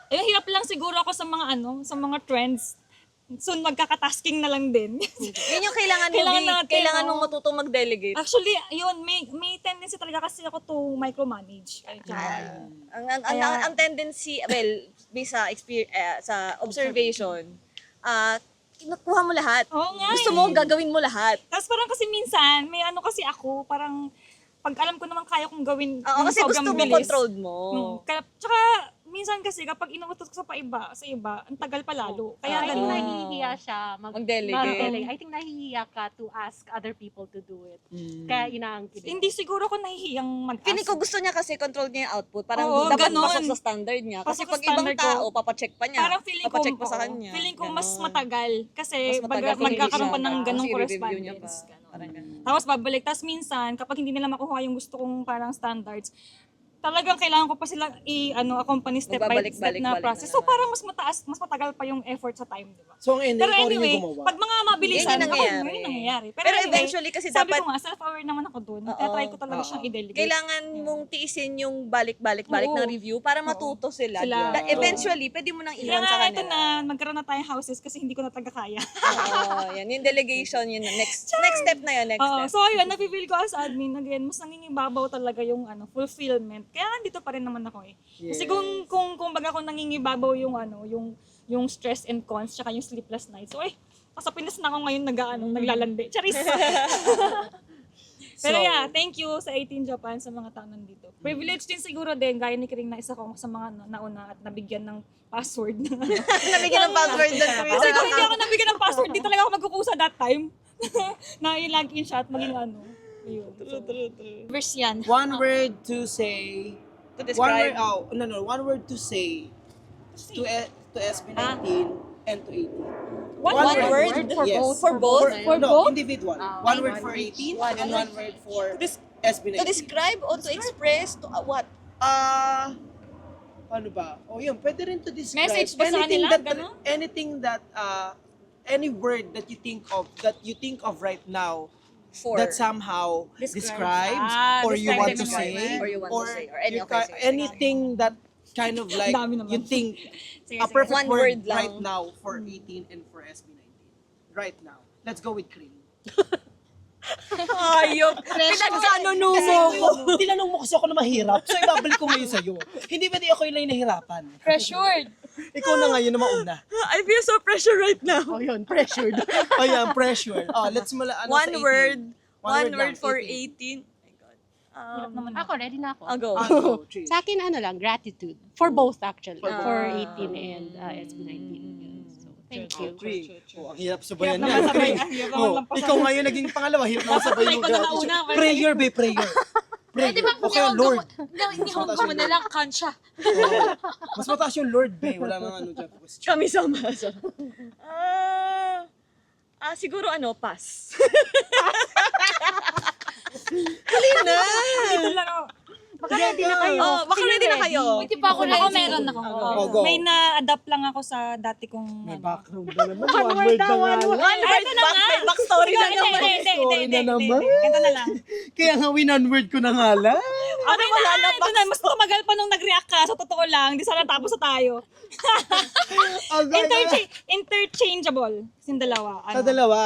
Speaker 4: hirap lang siguro ako sa mga sa mga trends. Soon magkakatasking na lang din.
Speaker 6: Yun yung kailangan
Speaker 4: Kailangan natin,
Speaker 6: kailangan
Speaker 4: no?
Speaker 6: mong matutong mag-delegate.
Speaker 4: Actually, yun, may tendency talaga kasi ako to micromanage.
Speaker 6: Ang tendency, well, based sa sa observation, kinukuha mo lahat.
Speaker 4: Oo nga
Speaker 6: Gusto mo, gagawin mo lahat.
Speaker 4: Tapos parang kasi minsan, may kasi ako, parang pag alam ko naman kaya kong gawin
Speaker 6: Oo,
Speaker 4: yung
Speaker 6: kasi
Speaker 4: sobrang
Speaker 6: gusto mo
Speaker 4: bilis.
Speaker 6: controlled mo.
Speaker 4: Kaya, tsaka, minsan kasi kapag inuutos ko sa iba, ang tagal pa lalo. Kaya
Speaker 3: I think
Speaker 4: ganun.
Speaker 3: nahihiya siya
Speaker 6: Mag-delegate.
Speaker 3: I think nahihiya ka to ask other people to do it. Kaya inaangkin.
Speaker 4: Hindi siguro ako nahihiyang mag-ask.
Speaker 6: Feeling ko gusto niya kasi control niya yung output. Parang
Speaker 4: Oo,
Speaker 6: dapat
Speaker 4: ganun.
Speaker 6: pasok sa standard niya. Kasi
Speaker 4: Pasok sa
Speaker 6: pag ibang
Speaker 4: standard ko.
Speaker 6: tao, papacheck pa niya.
Speaker 4: Parang feeling ko,
Speaker 6: papacheck pa sa kanya.
Speaker 4: feeling ko
Speaker 6: Ganun.
Speaker 4: mas matagal. Kasi
Speaker 6: Mas matagal kung
Speaker 4: magkakaroon
Speaker 6: hindi
Speaker 4: pa
Speaker 6: siya,
Speaker 4: ng ganong
Speaker 6: kasi review niya
Speaker 4: correspondence.
Speaker 6: pa. Parang ganun.
Speaker 4: Tapos babalik. Tapos minsan, kapag hindi nila makuha yung gusto kong parang standards, talagang kailangan ko pa sila accompany step by step
Speaker 6: Magbabalik-balik
Speaker 4: na
Speaker 6: na
Speaker 4: process.
Speaker 6: naman.
Speaker 4: So parang mas matagal pa yung effort sa time, di ba?
Speaker 1: So, ang ending,
Speaker 4: Pero
Speaker 1: ikaw rin
Speaker 4: anyway,
Speaker 1: yung gumawa.
Speaker 4: pag mga mabilisan,
Speaker 6: Yun yung nangyayari.
Speaker 4: yun yung nangyayari.
Speaker 6: Pero
Speaker 4: anyway,
Speaker 6: eventually kasi
Speaker 4: sabi
Speaker 6: dapat-
Speaker 4: ko nga, self-aware naman ako dun.
Speaker 6: Oo.
Speaker 4: Kaya try ko talaga siyang i-delegate.
Speaker 6: Kailangan mong tiisin yung balik-balik-balik
Speaker 4: Oo.
Speaker 6: na review para matuto sila.
Speaker 4: Sila.
Speaker 6: Eventually, pwede mo nang
Speaker 4: Kaya
Speaker 6: iwan sa
Speaker 4: nga ito
Speaker 6: kanila.
Speaker 4: na magkaroon na tayong houses kasi hindi ko na talaga kaya.
Speaker 6: Oo, yan. Yung delegation, yun. Next step na yun, next
Speaker 4: Oo,
Speaker 6: step.
Speaker 4: so ayun, nafe-feel ko as admin, again, mas nangingibabaw talaga yung fulfillment. Kaya nandito pa rin naman ako eh. Kasi kung baga kung nangingibabaw yung stress and cons, tsaka yung sleepless nights. So sa Pinas na ako ngayon naglalandi. Charis! Pero yeah, thank you sa 18 Japan sa mga tao nandito. Privilege din siguro din, gaya ni Kiring na isa ko sa mga nauna at nabigyan ng password.
Speaker 6: Nabigyan ng password ng
Speaker 4: Kasi
Speaker 6: Twitter
Speaker 4: kung hindi
Speaker 6: account.
Speaker 4: ako nabigyan ng password, di talaga ako magkukusa that time. Na i-login siya at maging Ayun. True.
Speaker 8: Verse yan.
Speaker 1: One word to say.
Speaker 6: To describe.
Speaker 1: One word to say to SB19 and to 18.
Speaker 6: One word?
Speaker 3: For
Speaker 1: Yes.
Speaker 3: both?
Speaker 6: For both?
Speaker 3: For
Speaker 1: no,
Speaker 3: both?
Speaker 1: individual. One word for 18 and one word for SB19.
Speaker 6: To describe or to express to what?
Speaker 1: Paano ba? Yun, pwede rin to describe.
Speaker 4: Message ba sa kanila? Ganun?
Speaker 1: Any word that you think of right now
Speaker 6: For.
Speaker 1: that somehow describes or you want to say
Speaker 6: Or you want to say, or any
Speaker 1: you
Speaker 6: of those things.
Speaker 1: anything that kind of like
Speaker 4: Dami naman.
Speaker 1: you think
Speaker 4: Sige,
Speaker 1: a
Speaker 4: sige.
Speaker 1: perfect
Speaker 6: One
Speaker 1: word
Speaker 6: word lang.
Speaker 1: right now for 18 and for SB19 right now. Let's go with Cream.
Speaker 6: Ayop. Pinagsanuno mo ko.
Speaker 1: Tinanong mo kasi ako na mahirap, so ibabalik ko ngayon sa'yo. Hindi ba ako yung nahihirapan?
Speaker 8: Pressured.
Speaker 1: Ikaw na ngayon na mauna.
Speaker 6: I feel so pressure right now.
Speaker 1: Yun, pressured. Yan, pressured. Let's
Speaker 6: One word. One
Speaker 1: lang,
Speaker 6: word for
Speaker 1: 18.
Speaker 6: 18. Oh my God.
Speaker 3: Ako, ready na ako.
Speaker 6: I'll go.
Speaker 1: Go, Trish.
Speaker 3: Sa akin, gratitude. For both actually.
Speaker 1: For
Speaker 3: For
Speaker 1: both.
Speaker 3: 18 and SB19. Yun. So, thank you.
Speaker 1: Ang hirap sabayan
Speaker 4: Hirap
Speaker 1: niya.
Speaker 4: naman sabay. Hirap naman lampasan.
Speaker 1: Ikaw ngayon naging pangalawa, hirap naman sabayan yung
Speaker 4: Ikaw na
Speaker 1: gratitude.
Speaker 4: nauna, okay.
Speaker 1: Prayer, be, prayer. Prayer. Okay, Lord.
Speaker 8: Nihongo mo na lang, kansya.
Speaker 1: Oo. Mas mataas yung Lord, be. Wala nang dyan question.
Speaker 6: Kami sama. Siguro pass.
Speaker 4: Dito lang ako.
Speaker 3: Baka ready na kayo.
Speaker 6: Baka ready na kayo.
Speaker 8: Hindi pa ako
Speaker 4: Ako
Speaker 8: ready.
Speaker 4: meron ako.
Speaker 1: Go.
Speaker 4: May na-adapt lang ako sa dati kong
Speaker 1: May background na naman. One word na nga lang.
Speaker 4: Ito na nga.
Speaker 6: May backstory na
Speaker 4: Hindi,
Speaker 6: naman.
Speaker 4: hindi.
Speaker 1: naman.
Speaker 4: Ganito na lang.
Speaker 1: Kaya nga word ko na nga lang.
Speaker 4: Okay na, ito na. Mas tumagal pa nung nag-react ka. Sa totoo lang. Di sana tapos na tayo. Interchangeable. Yung dalawa.
Speaker 1: Sa dalawa.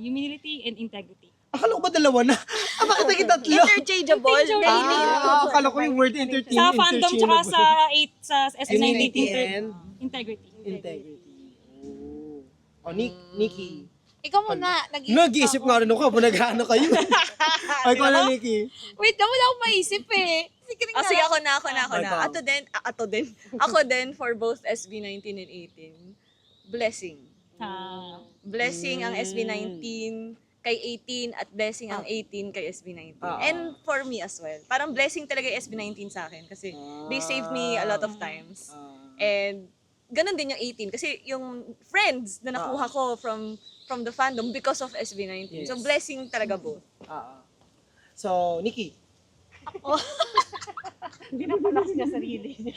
Speaker 4: Humility and integrity.
Speaker 1: Akala ko ba dalawa na? Bakit naging tatlo?
Speaker 6: Interchangeable.
Speaker 1: Akala ko yung word entertain.
Speaker 4: Sa fandom tsaka sa SB19
Speaker 1: Humility and
Speaker 4: integrity.
Speaker 1: integrity. Nikki.
Speaker 8: Ikaw muna.
Speaker 1: Nag-iisip nga rin ako habang nag-ano kayo. Ay, ko na, Nikki.
Speaker 8: Wait, wala akong maisip eh. Sige
Speaker 6: Sige, ako na.
Speaker 1: Ikaw.
Speaker 6: Ako din for both SB19 and 18. Blessing. Blessing ang SB19 kay 18 at blessing ang 18 kay SB19. And for me as well. Parang blessing talaga yung SB19 sa akin kasi they saved me a lot of times. And ganun din yung 18 kasi yung friends na nakuha ko from the fandom because of SB19. So
Speaker 1: Yes.
Speaker 6: blessing talaga both.
Speaker 1: So, Nikki.
Speaker 3: Hindi na pala niya sarili niya.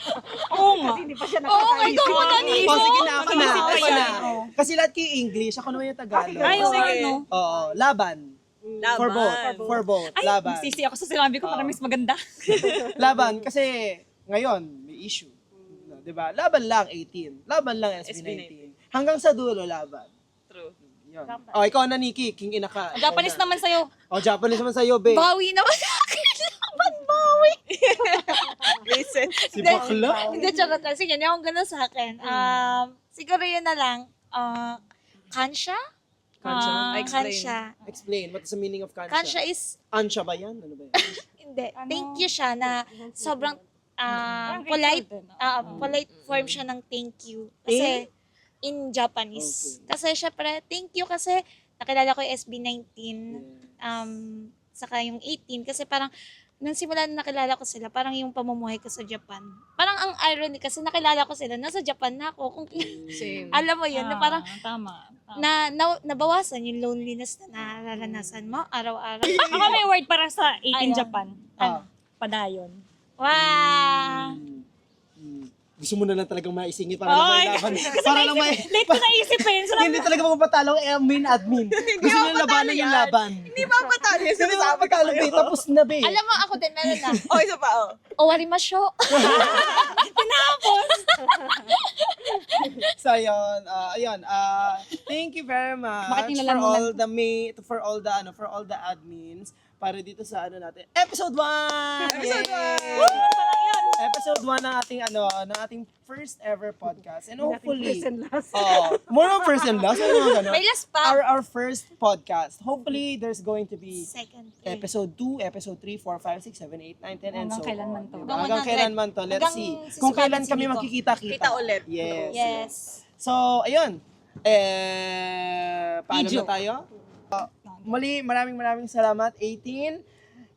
Speaker 4: Oo nga.
Speaker 3: Hindi pa siya
Speaker 4: Oo nga, ikaw pa
Speaker 1: O, sige na, ako na.
Speaker 4: Mag-isip pa
Speaker 1: Ako na.
Speaker 4: yan.
Speaker 1: Kasi lahat kayo English, ako naman yung Tagalog.
Speaker 4: Ay, oo,
Speaker 5: Sige.
Speaker 4: ano?
Speaker 1: Oo, laban. For both. For both.
Speaker 4: Ay,
Speaker 1: Laban.
Speaker 4: sisi ako sa sinabi ko, parang mas maganda.
Speaker 1: Laban, kasi ngayon, may issue. No, 'di ba? Laban lang 18. Laban lang SB19. Hanggang sa dulo, laban.
Speaker 5: True.
Speaker 1: Yun. O, ikaw na, Nikki. King ina ka.
Speaker 4: Japanese naman sa'yo.
Speaker 1: O, Japanese naman sa'yo, be.
Speaker 8: Bawi naman sa akin. Laban, bawi.
Speaker 5: Listen.
Speaker 1: Si bakla.
Speaker 8: Hindi, charot lang. Sige, hindi akong gano'n sa akin. Siguro yun na lang. Kansha?
Speaker 1: Kansha?
Speaker 5: Explain.
Speaker 8: Kansha.
Speaker 1: Explain. What is the meaning of kansha?
Speaker 8: Kansha is,
Speaker 1: Ansha ba yan? Ano ba yan?
Speaker 8: hindi, thank you siya na sobrang polite, polite form siya ng thank you. Kasi, in Japanese. Kasi syempre, thank you kasi nakilala ko yung SB19, saka yung 18. Kasi parang, nung simula na nakilala ko sila, parang yung pamumuhay ko sa Japan. Parang ang irony kasi nakilala ko sila, nasa Japan na ako. Kung,
Speaker 5: Same.
Speaker 8: alam mo yun, na parang
Speaker 4: Tama.
Speaker 8: nabawasan yung loneliness na nararanasan mo araw-araw.
Speaker 4: Ako may word para sa 18
Speaker 8: Ayun.
Speaker 4: Japan.
Speaker 1: Ah.
Speaker 4: Padayon.
Speaker 8: Wow!
Speaker 1: Gusto mo na lang talagang maisingit para lang may laban. Para lang may...
Speaker 4: Late ko naisip eh. So,
Speaker 1: Hindi talaga magpapatalo ang main admin. Gusto nyo labanan yung laban.
Speaker 5: Hindi ba patalo yung
Speaker 1: Hindi
Speaker 5: sinasabi ko
Speaker 1: magpapatalo,
Speaker 5: sa'yo?
Speaker 1: be. Tapos na, be.
Speaker 8: Alam mo, ako din, meron na.
Speaker 5: Oh, isa pa, oh.
Speaker 8: Owarimasho.
Speaker 1: So, ayun. Thank you very much
Speaker 4: Bakit
Speaker 1: for
Speaker 4: nilalamunan
Speaker 1: all the for all the admins para dito sa natin. Episode 1!
Speaker 5: Episode 1!
Speaker 1: Episode 1 ng ating first ever podcast. And hopefully,
Speaker 3: First and last.
Speaker 1: more of first and last. Ano ganun?
Speaker 8: May last pa.
Speaker 1: Our first podcast. Hopefully, there's going to be
Speaker 8: Second.
Speaker 1: episode 2, episode 3, 4, 5, 6, 7, 8, 9, 10, and
Speaker 4: Hanggang
Speaker 1: so
Speaker 4: kailan
Speaker 1: on.
Speaker 4: man to.
Speaker 1: Diba? Hanggang kailan man to. Let's
Speaker 8: Hanggang
Speaker 1: see.
Speaker 8: sisipatan
Speaker 1: Kung kailan
Speaker 8: si
Speaker 1: kami
Speaker 8: Nico.
Speaker 1: magkikita-kita.
Speaker 5: Kita ulit.
Speaker 1: Yes.
Speaker 8: Yes.
Speaker 1: So, ayun. Paano
Speaker 4: Video.
Speaker 1: na tayo? Muli, maraming salamat, 18.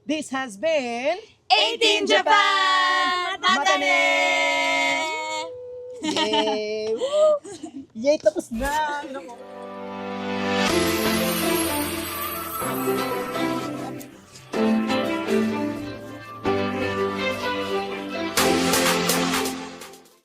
Speaker 1: This has been
Speaker 8: 18 Japan!
Speaker 1: Matane! Yay! Woo! Yay, tapos na! Nako.